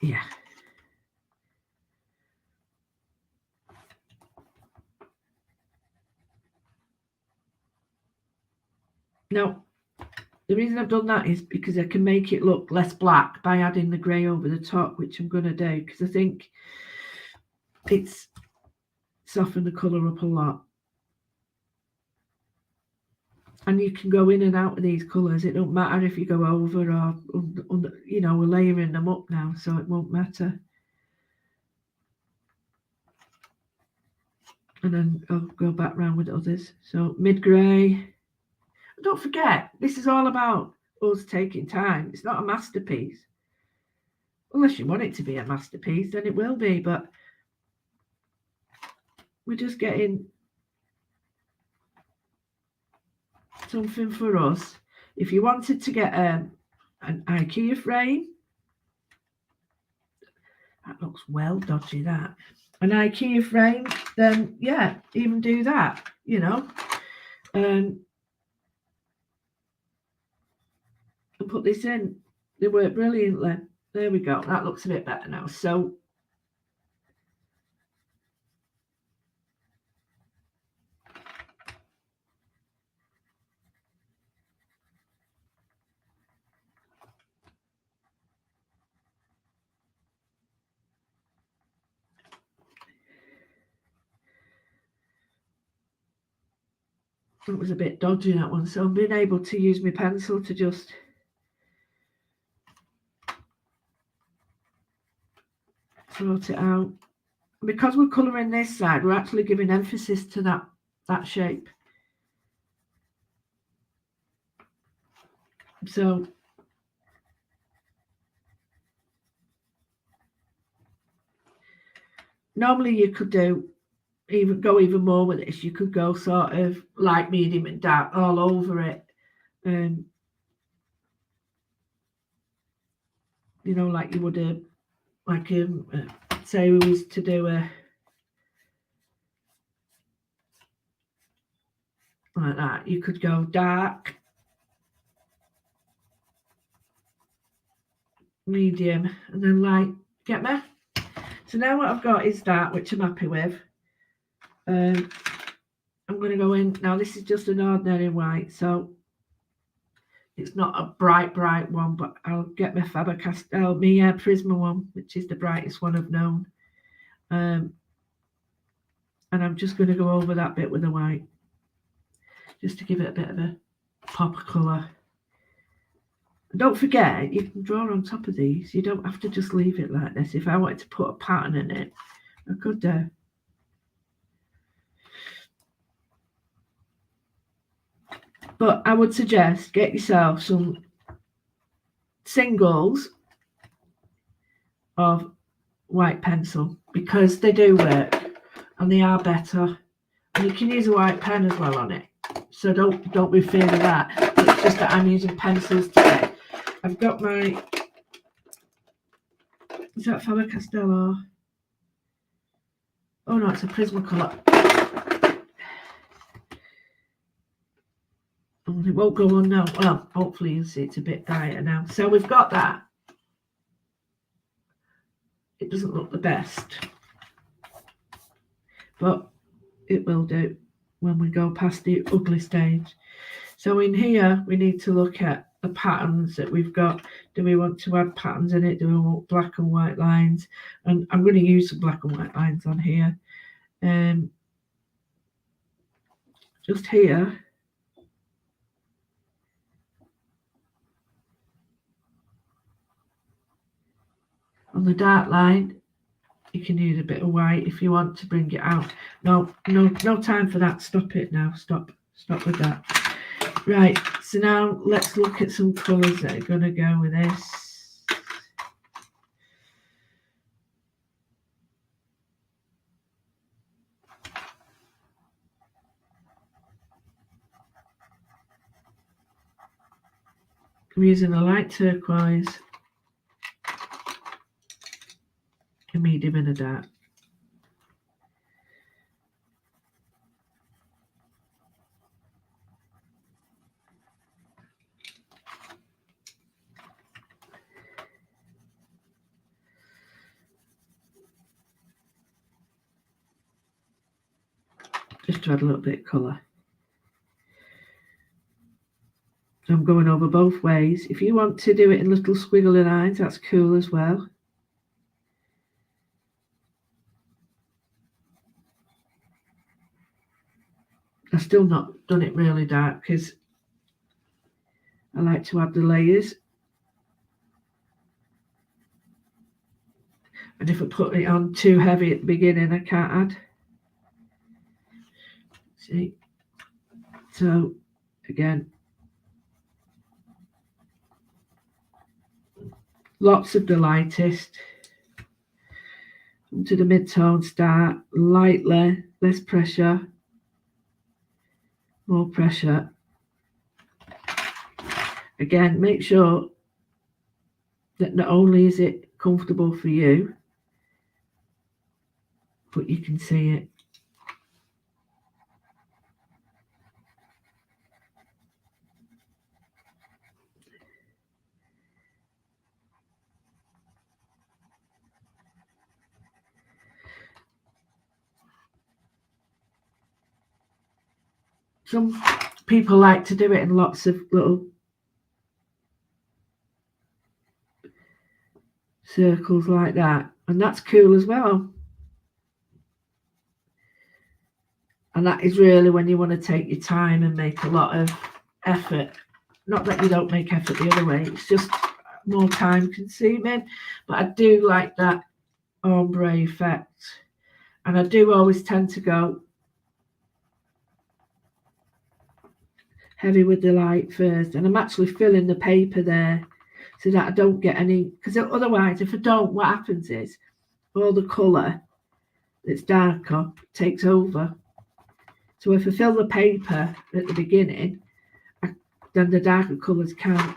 Yeah. Now, the reason I've done that is because I can make it look less black by adding the grey over the top, which I'm going to do, because I think it's softened the colour up a lot. And you can go in and out of these colours. It don't matter if you go over or under, you know, we're layering them up now, so it won't matter. And then I'll go back round with others. So mid-grey. Don't forget, this is all about us taking time. It's not a masterpiece. Unless you want it to be a masterpiece, then it will be. But we're just getting something for us. If you wanted to get an IKEA frame, that looks well dodgy, that. An IKEA frame, then yeah, even do that, you know. And put this in. They work brilliantly. There we go. That looks a bit better now. So it was a bit dodgy, that one. So I'm being able to use my pencil to just sort it out. Because we're colouring this side, we're actually giving emphasis to that shape. So normally you could go even more with this. You could go sort of light, medium and dark all over it. You know, like you would say we was to do a like that. You could go dark, medium, and then light. Get me? So now what I've got is that, which I'm happy with. I'm going to go in. Now this is just an ordinary white, so it's not a bright one, but I'll get my Faber-Castell, my Prisma one, which is the brightest one I've known. And I'm just going to go over that bit with the white, just to give it a bit of a pop of colour. And don't forget, you can draw on top of these. You don't have to just leave it like this. If I wanted to put a pattern in it, I could do. But I would suggest get yourself some singles of white pencil, because they do work and they are better, and you can use a white pen as well on it, so don't be afraid of that. It's just that I'm using pencils today. I've got my, is that Faber-Castell or, oh no, it's a Prismacolor. It won't go on now. Well, hopefully you'll see it's a bit brighter now. So we've got that. It doesn't look the best, but it will do when we go past the ugly stage. So in here we need to look at the patterns that we've got. Do we want to add patterns in it? Do we want black and white lines? And I'm going to use some black and white lines on here. Just here. On the dark line, you can use a bit of white if you want to bring it out. No time for that. Stop it now. Stop with that. Right, so now let's look at some colours that are going to go with this. I'm using a light turquoise, a medium and a dark. Just to add a little bit of colour. So I'm going over both ways. If you want to do it in little squiggly lines, that's cool as well. I've still not done it really dark because I like to add the layers. And if I put it on too heavy at the beginning, I can't add. See? So, again, lots of the lightest. Come to the mid-tone, start lightly, less pressure, more pressure. Again, make sure that not only is it comfortable for you, but you can see it. Some people like to do it in lots of little circles like that, and that's cool as well. And that is really when you want to take your time and make a lot of effort. Not that you don't make effort the other way, it's just more time consuming, but I do like that ombre effect. And I do always tend to go heavy with the light first, and I'm actually filling the paper there so that I don't get any, because otherwise if I don't, what happens is all the colour that's darker takes over. So if I fill the paper at the beginning, then the darker colours can't,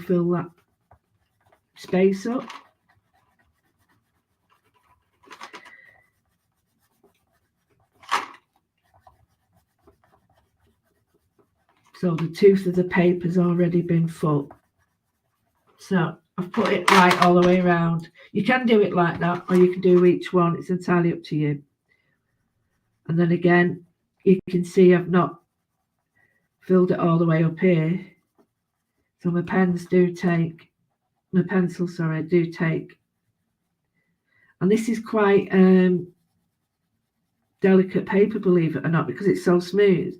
fill that space up. So the tooth of the paper's already been full. So I've put it right all the way around. You can do it like that, or you can do each one. It's entirely up to you. And then again, you can see I've not filled it all the way up here. So my pencils do take, and this is quite delicate paper, believe it or not, because it's so smooth.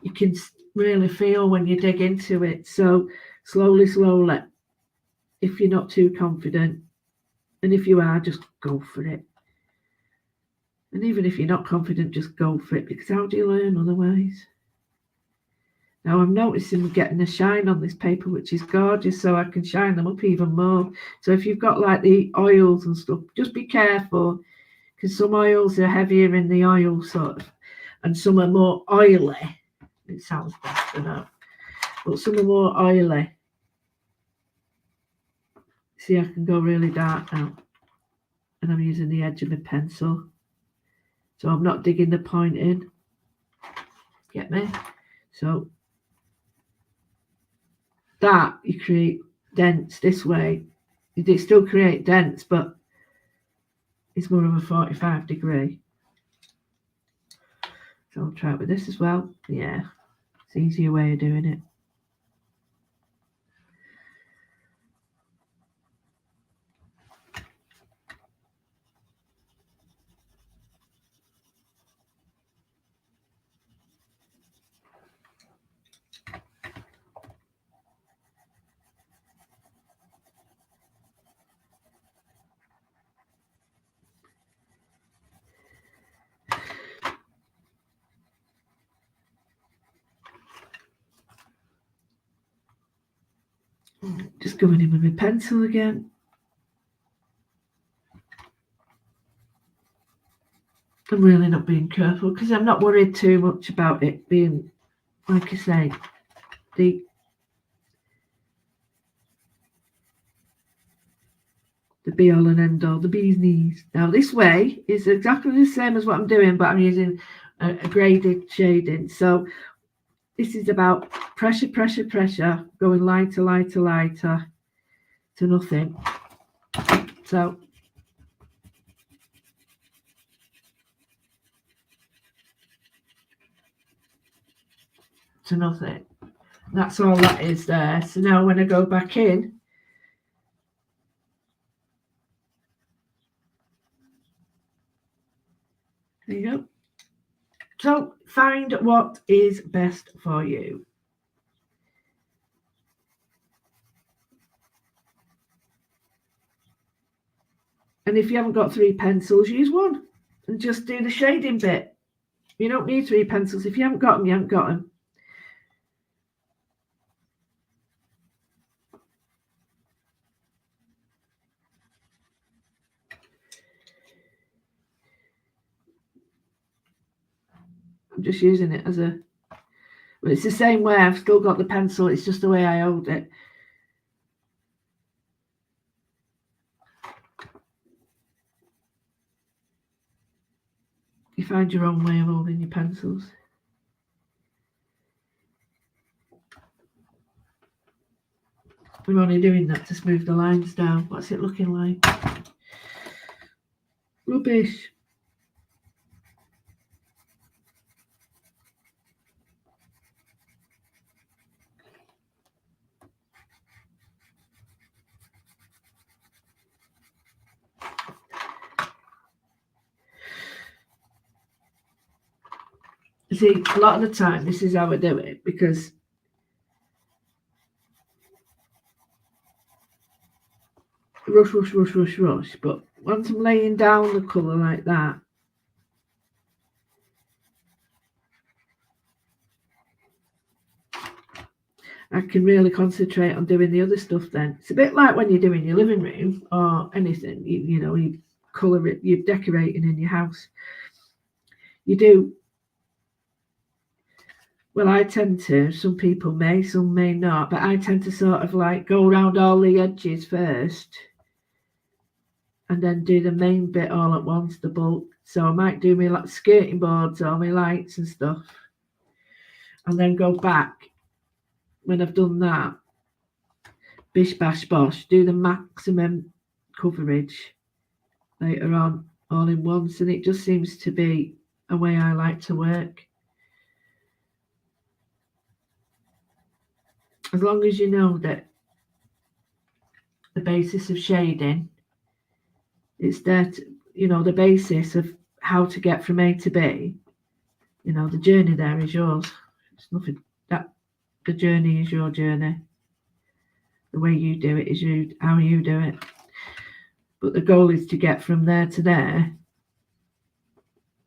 You can really feel when you dig into it. So slowly, if you're not too confident, and if you are, just go for it. And even if you're not confident, just go for it, because how do you learn otherwise? Now I'm noticing we're getting a shine on this paper, which is gorgeous, so I can shine them up even more. So if you've got like the oils and stuff, just be careful, because some oils are heavier in the oil sort of, and some are more oily. It sounds better now, but some are more oily. See, I can go really dark now, and I'm using the edge of the pencil, so I'm not digging the point in. Get me? So that you create dents this way. You still create dents, but it's more of a 45 degree. So I'll try it with this as well. Yeah, it's an easier way of doing it. Just going in with my pencil again. I'm really not being careful because I'm not worried too much about it being, like I say, the be all and end all, the bee's knees. Now this way is exactly the same as what I'm doing, but I'm using a graded shading. So this is about pressure, going lighter to nothing. So to nothing. That's all that is there. So now when I go back in, there you go. So find what is best for you. And if you haven't got 3 pencils, use one and just do the shading bit. You don't need 3 pencils. If you haven't got them, you haven't got them. I'm just using it as a, well, it's the same way. I've still got the pencil. It's just the way I hold it. You find your own way of holding your pencils. I'm only doing that to smooth the lines down. What's it looking like? Rubbish. See, a lot of the time, this is how I do it, because rush. But once I'm laying down the colour like that, I can really concentrate on doing the other stuff then. It's a bit like when you're doing your living room or anything, you know, you colour it, you're decorating in your house. You do, well, I tend to, some people may, some may not, but I tend to sort of like go around all the edges first and then do the main bit all at once, the bulk. So I might do my like skirting boards or my lights and stuff, and then go back when I've done that, bish bash bosh, do the maximum coverage later on all in once, and it just seems to be a way I like to work. As long as you know that the basis of shading, it's there to, you know, the basis of how to get from A to B, you know, the journey there is yours. It's nothing, that the journey is your journey. The way you do it is you, how you do it. But the goal is to get from there to there.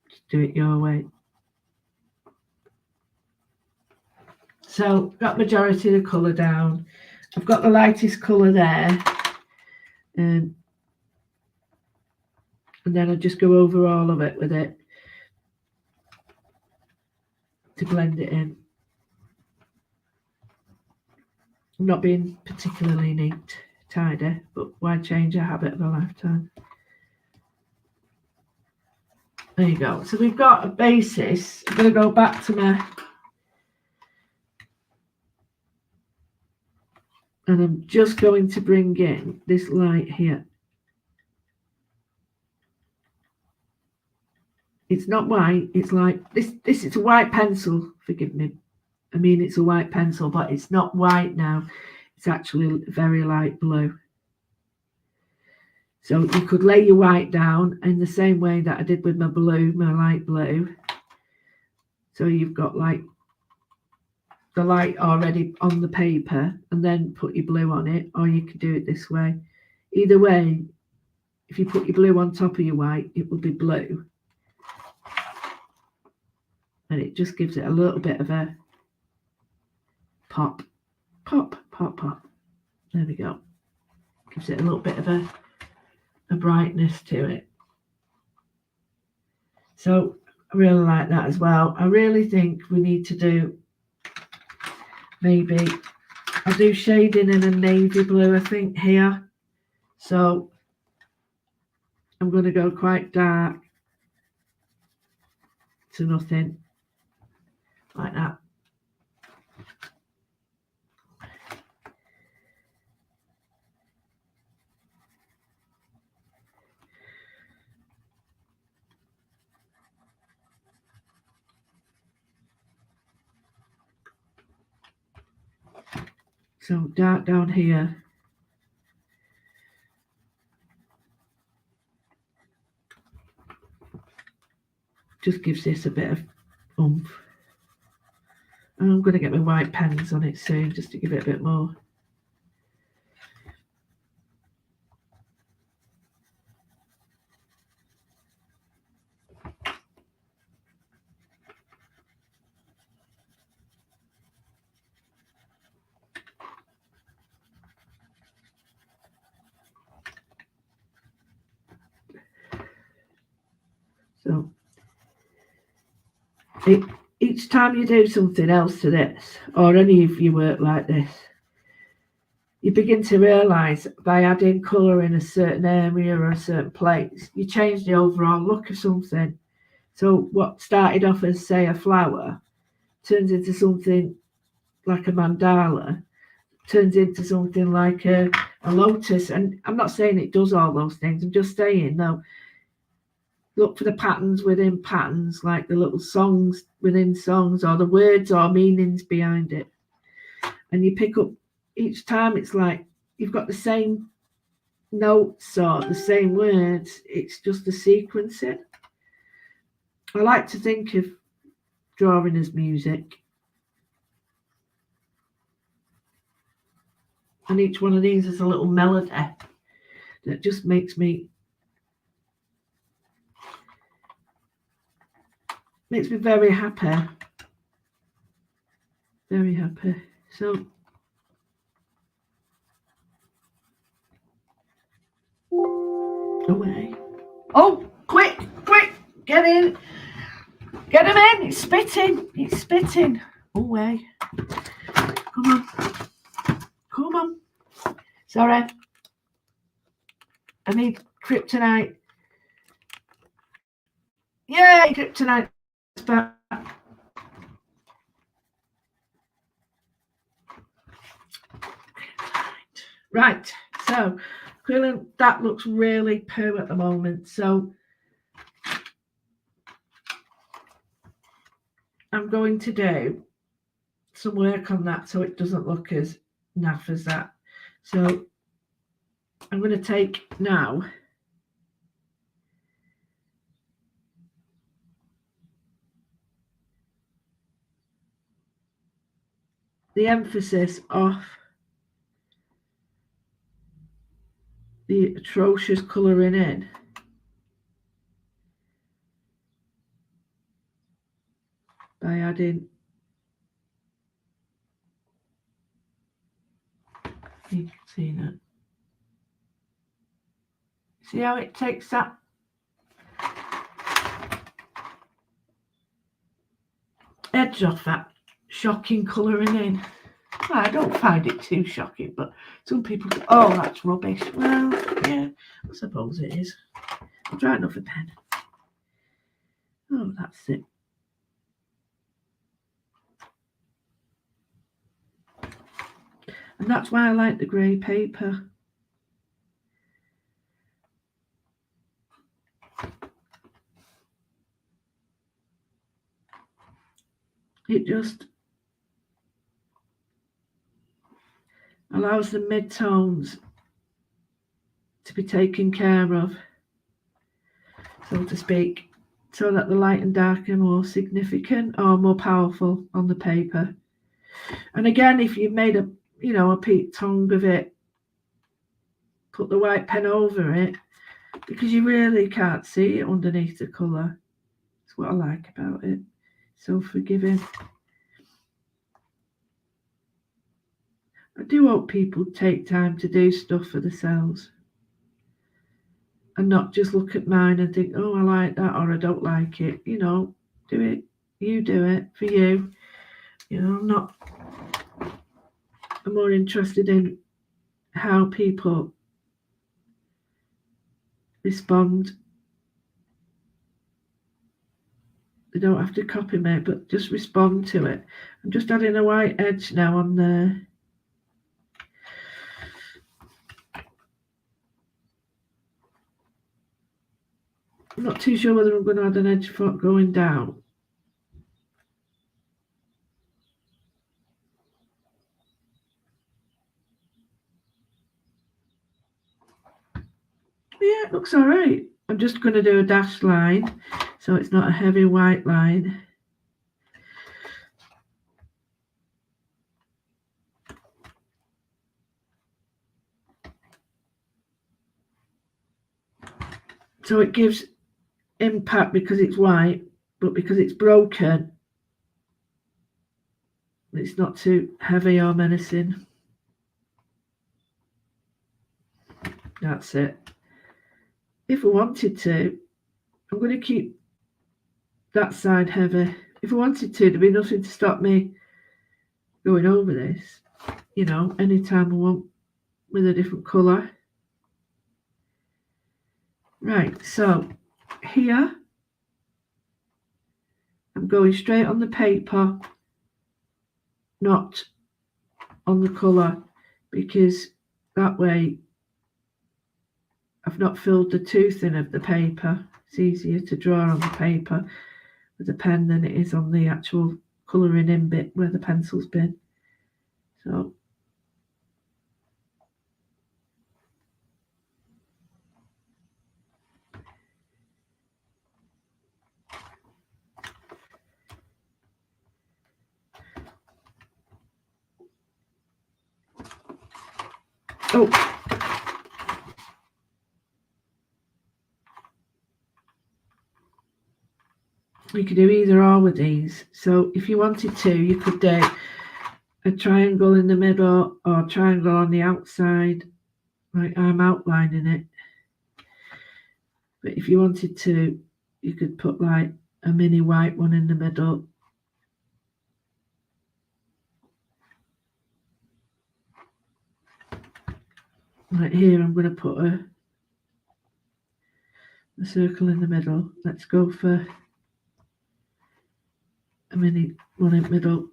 Just do it your way. So got majority of the colour down. I've got the lightest colour there. And then I just go over all of it with it to blend it in. I'm not being particularly neat, tidy, but why change a habit of a lifetime? There you go. So we've got a basis. I'm going to go back to my, and I'm just going to bring in this light here. It's not white, it's like this is a white pencil, forgive me. I mean, it's a white pencil, but it's not white now. It's actually very light blue. So you could lay your white down in the same way that I did with my blue, my light blue. So you've got like the light already on the paper and then put your blue on it, or you could do it this way. Either way, if you put your blue on top of your white, it will be blue. And it just gives it a little bit of a pop, pop, pop, pop. There we go. Gives it a little bit of a brightness to it. So I really like that as well. I really think we need to do, maybe I'll do shading in a navy blue, I think, here. So I'm going to go quite dark to nothing, like that. So dark down here. Just gives this a bit of oomph. And I'm going to get my white pens on it soon just to give it a bit more. So each time you do something else to this, or any of your work like this, you begin to realise by adding colour in a certain area or a certain place, you change the overall look of something. So what started off as, say, a flower turns into something like a mandala, turns into something like a lotus. And I'm not saying it does all those things, I'm just saying, no, look for the patterns within patterns, like the little songs within songs, or the words or meanings behind it. And you pick up each time, it's like you've got the same notes or the same words, it's just the sequencing. I like to think of drawing as music. And each one of these is a little melody that just makes me Makes me very happy. Very happy. So away. Oh, quick, get in. Get him in. It's spitting. Away. Come on. Sorry. I need kryptonite. Yay, kryptonite back. Right, so clearly that looks really poo at the moment. So I'm going to do some work on that so it doesn't look as naff as that. So I'm going to take now the emphasis off the atrocious colouring in. By adding, you can see that. See how it takes that edge off that shocking colouring in. Well, I don't find it too shocking, but some people go, oh, that's rubbish. Well, yeah, I suppose it is. I'll try another pen. Oh, that's it. And that's why I like the grey paper. It just allows the mid-tones to be taken care of, so to speak, so that the light and dark are more significant or more powerful on the paper. And again, if you've made a peak tongue of it, put the white pen over it, because you really can't see it underneath the colour. That's what I like about it. So forgiving. I do hope people take time to do stuff for themselves and not just look at mine and think, oh, I like that or I don't like it. Do it. You do it for you. I'm more interested in how people respond. They don't have to copy me, but just respond to it. I'm just adding a white edge now on there. I'm not too sure whether I'm going to add an edge for going down. Yeah, it looks all right. I'm just going to do a dashed line so it's not a heavy white line. So it gives impact because it's white, but because it's broken, it's not too heavy or menacing. That's it. If I wanted to, I'm going to keep that side heavy. If I wanted to, there'd be nothing to stop me going over this, anytime I want with a different colour. Right, so here I'm going straight on the paper, not on the colour, because that way I've not filled the tooth in of the paper. It's easier to draw on the paper with a pen than it is on the actual colouring in bit where the pencil's been. So You could do either or with these. So if you wanted to, you could do a triangle in the middle or a triangle on the outside, like I'm outlining it. But if you wanted to, you could put like a mini white one in the middle. Right here, I'm going to put a circle in the middle. Let's go for a mini one in the middle.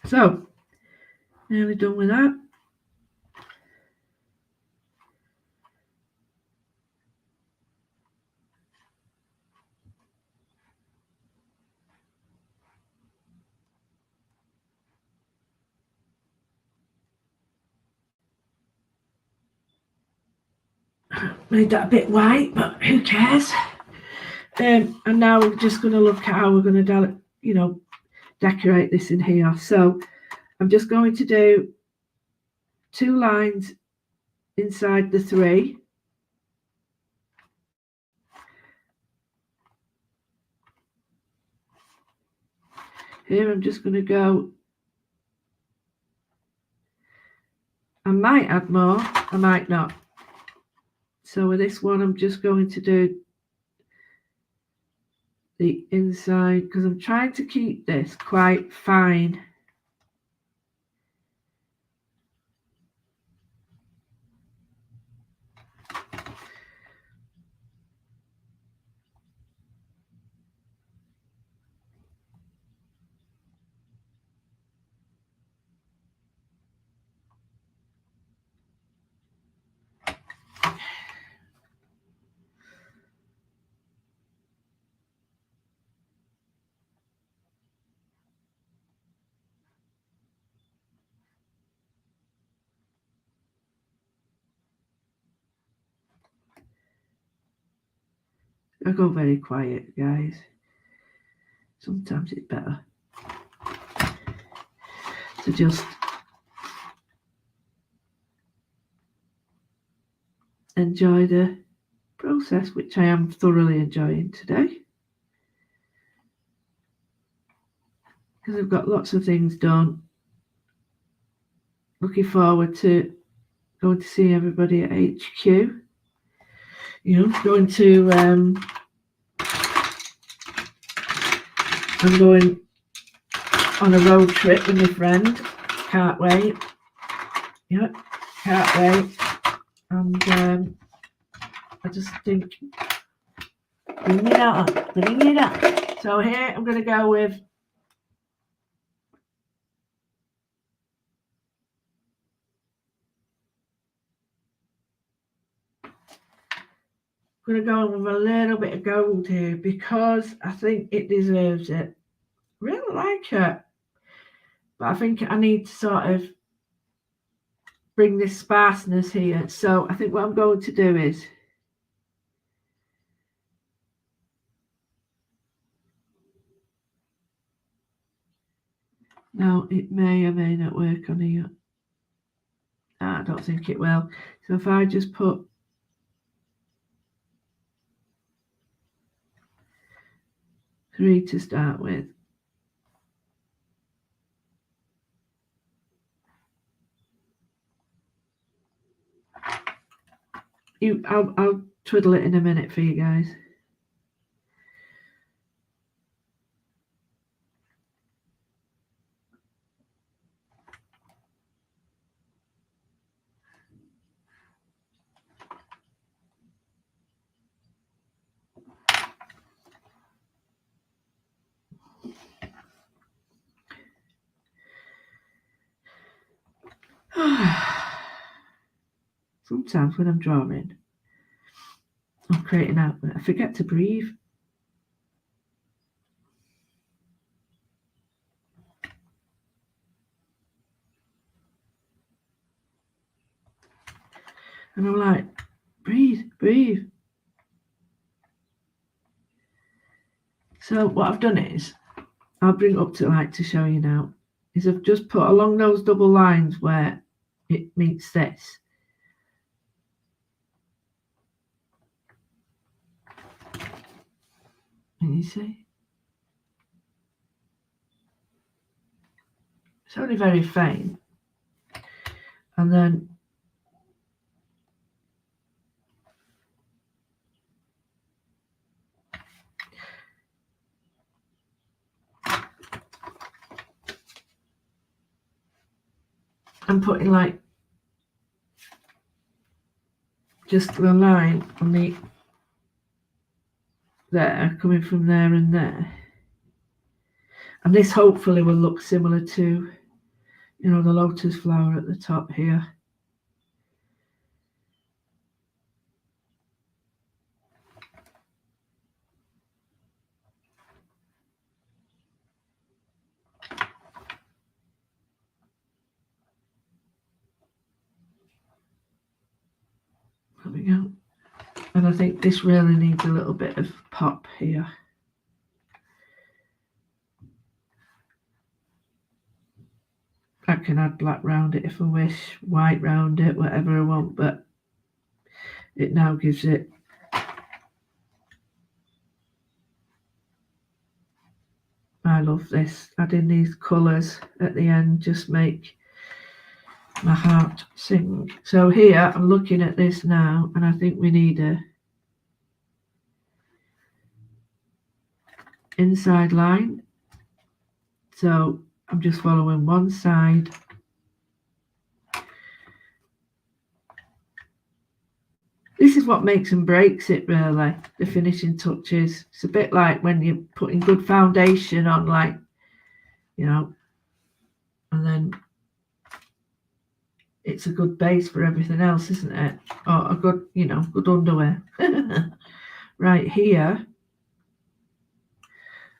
So, nearly done with that. Made that a bit white, but who cares? And now we're just going to look at how we're going to, decorate this in here. So I'm just going to do 2 lines inside the 3. Here I'm just going to go. I might add more, I might not. So with this one, I'm just going to do the inside because I'm trying to keep this quite fine. I go very quiet, guys. Sometimes it's better to just enjoy the process, which I am thoroughly enjoying today. Because I've got lots of things done. Looking forward to going to see everybody at HQ. Going to I'm going on a road trip with my friend. Can't wait. Yep, can't wait. And I just think bring it up. So here I'm going to go with a little bit of gold here because I think it deserves it. Really like it, but I think I need to sort of bring this sparseness here. So I think what I'm going to do is now it may or may not work on here. I don't think it will. So if I just put three to start with. I'll twiddle it in a minute for you guys. Sometimes when I'm drawing, I'm creating out, I forget to breathe. And I'm like, breathe, breathe. So what I've done is, I'll bring it up to light to show you now, is I've just put along those double lines where it meets this. Can you see? It's only very faint. And then I'm putting like just the line on the there, coming from there and there. And this hopefully will look similar to, you know, the lotus flower at the top here. There we go. And I think this really needs a little bit of pop here. I can add black round it if I wish, white round it, whatever I want, but it now gives it I love this. Adding these colours at the end just make my heart sing. So here I'm looking at this now and I think we need a inside line. So I'm just following one side. This is what makes and breaks it really, the finishing touches. It's a bit like when you're putting good foundation on, like, you know, and then it's a good base for everything else, isn't it? Or a good, you know, good underwear. Right here,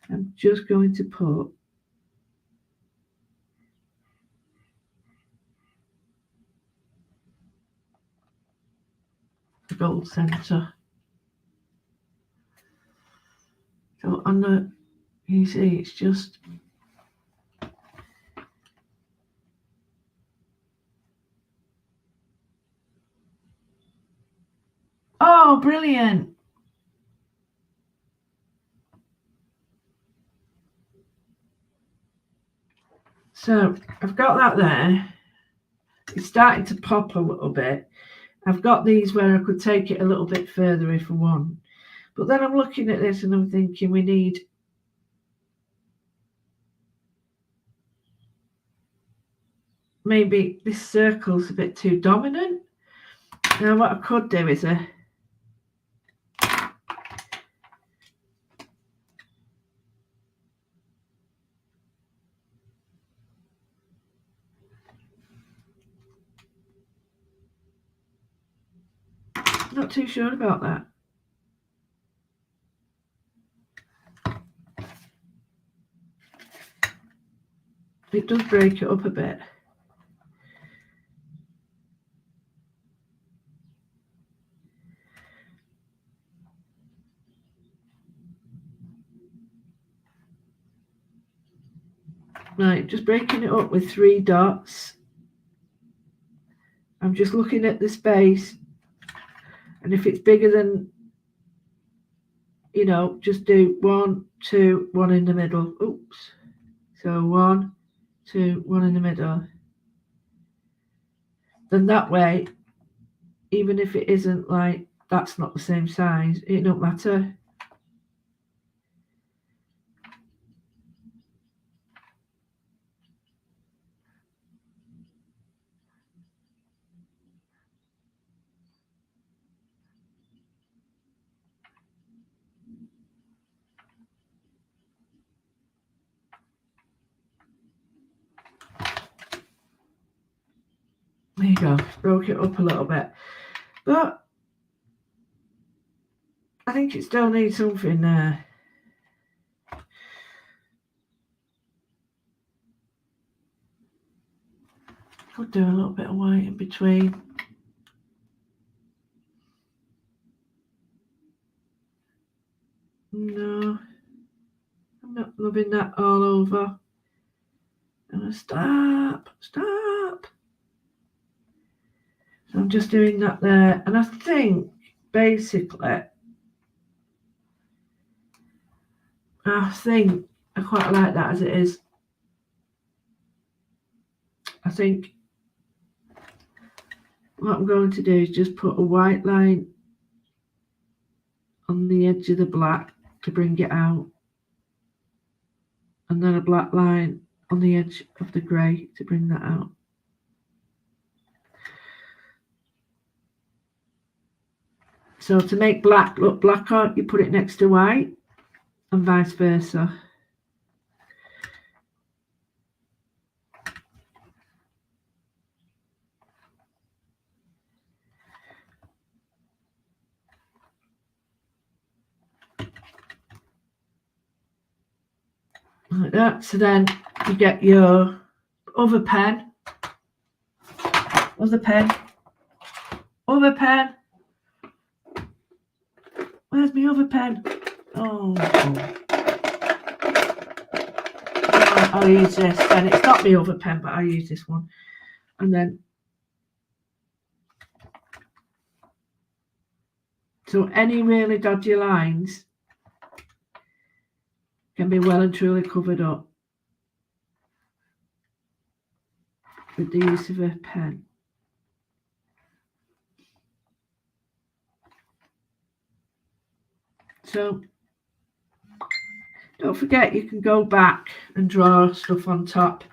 I'm just going to put the gold centre. So on the, you see, it's just oh, brilliant. So I've got that there. It's starting to pop a little bit. I've got these where I could take it a little bit further if I want. But then I'm looking at this and I'm thinking we need maybe this circle's a bit too dominant. Now what I could do is not too sure about that. It does break it up a bit. Right, just breaking it up with 3 dots. I'm just looking at the space, and if it's bigger than, you know, just do 1, 2, 1 in the middle. Oops. So 1, 2, 1 in the middle. Then that way, even if it isn't like that's not the same size, it don't matter. There you go, broke it up a little bit. But I think it still needs something there. Could do a little bit of white in between. rubbing that all over. And stop. So I'm just doing that there. And I think, basically, I quite like that as it is. I think what I'm going to do is just put a white line on the edge of the black to bring it out, and then a black line on the edge of the grey to bring that out. So to make black look blacker, you put it next to white, and vice versa. Like that. So then you get your other pen. Where's my other pen? Oh, I'll use this. And it's not my other pen, but I'll use this one. And then, so any really dodgy lines can be well and truly covered up with the use of a pen. So don't forget, you can go back and draw stuff on top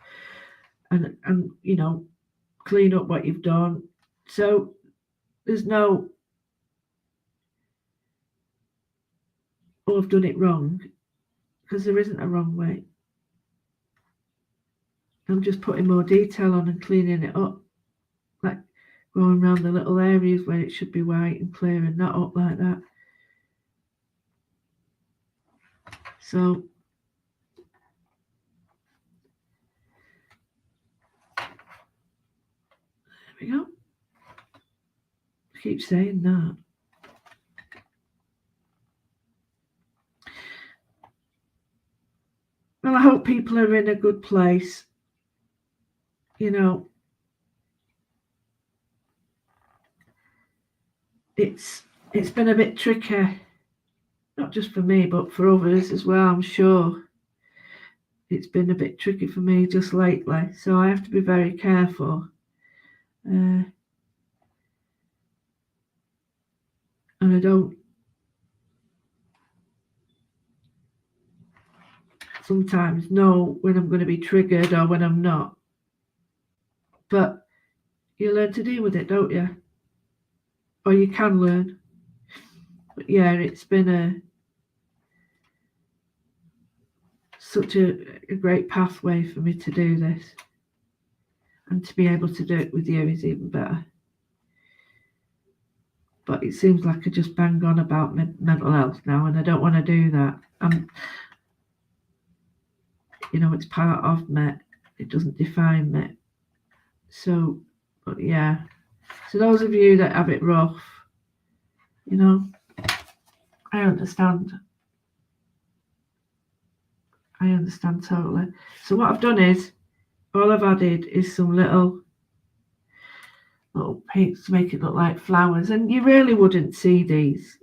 and you know, clean up what you've done. So there's no, oh, I've done it wrong, because there isn't a wrong way. I'm just putting more detail on and cleaning it up, like going around the little areas where it should be white and clearing that up like that. So there we go. I keep saying that. Well, I hope people are in a good place. You know, it's been a bit tricky, not just for me, but for others as well, I'm sure. It's been a bit tricky for me just lately, so I have to be very careful. And I don't sometimes know when I'm going to be triggered or when I'm not. But you learn to deal with it, don't you? Or you can learn. But yeah, it's been such a great pathway for me to do this. And to be able to do it with you is even better. But it seems like I just bang on about mental health now, and I don't want to do that. You know, it's part of me. It doesn't define me. So, but yeah. So those of you that have it rough, you know, I understand. I understand totally. So what I've done is, all I've added is some little paints to make it look like flowers, and you really wouldn't see these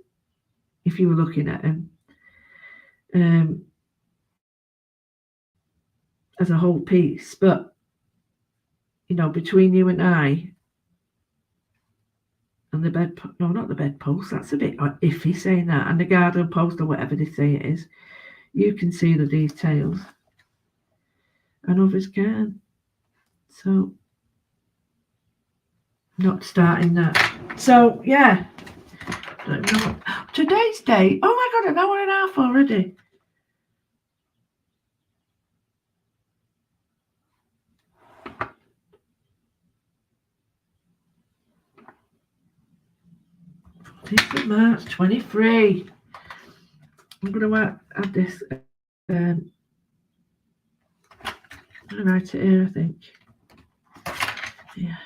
if you were looking at them as a whole piece. But you know, between you and I and the bed, no, not the bedpost, that's a bit iffy saying that, and the garden post or whatever they say it is, you can see the details and others can. So not starting that. So yeah, don't know what, today's date, oh my god, an hour and a half already. March 23. I'm going to add this. I'm going to write it here, I think. Yeah.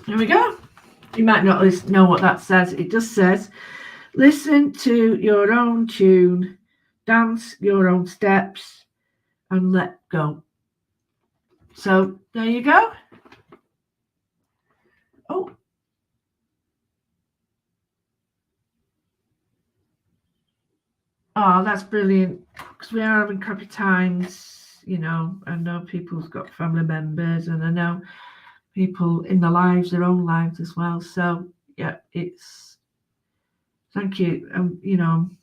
There we go. You might not know what that says. It just says, listen to your own tune, dance your own steps, and let go. So there you go. Oh. Oh, that's brilliant. Because we are having crappy times, you know. I know people's got family members, and I know people in their lives, their own lives as well. So yeah, it's thank you. You know, I'm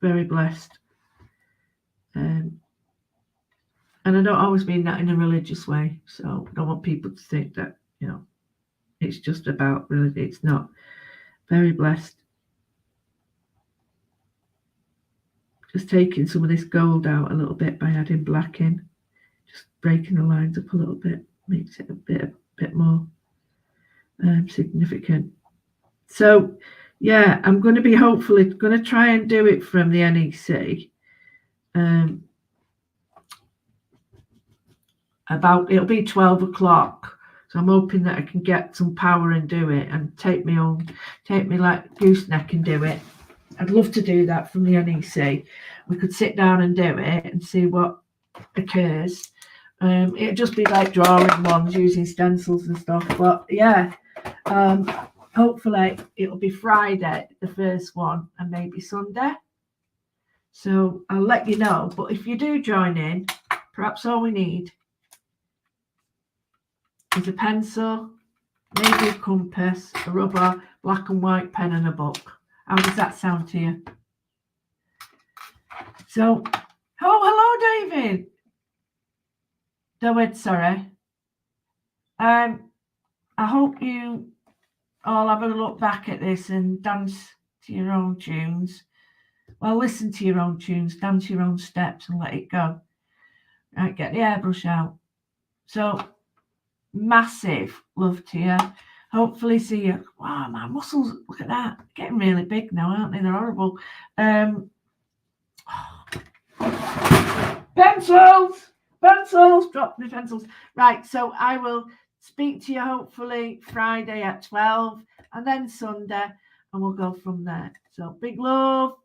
very blessed. And I don't always mean that in a religious way. So I don't want people to think that, you know, it's just about religion. It's not. Very blessed. Just taking some of this gold out a little bit by adding black in. Just breaking the lines up a little bit. Makes it a bit more significant. So yeah, I'm going to be hopefully going to try and do it from the NEC. It'll be 12 o'clock. So I'm hoping that I can get some power and do it, and take me like gooseneck and do it. I'd love to do that from the NEC. We could sit down and do it and see what occurs. It'd just be like drawing ones using stencils and stuff. But yeah, hopefully it'll be Friday, the first one, and maybe Sunday. So I'll let you know. But if you do join in, perhaps all we need is a pencil, maybe a compass, a rubber, black and white pen, and a book. How does that sound to you? So, hello, David. David, sorry. I hope you all have a look back at this and dance to your own tunes. Well, listen to your own tunes, dance your own steps, and let it go. Right, get the airbrush out. So, massive love to you. Hopefully see you. Wow, my muscles, look at that. Getting really big now, aren't they? They're horrible. Pencils, drop the pencils. Right, so I will speak to you hopefully Friday at 12, and then Sunday, and we'll go from there. So big love.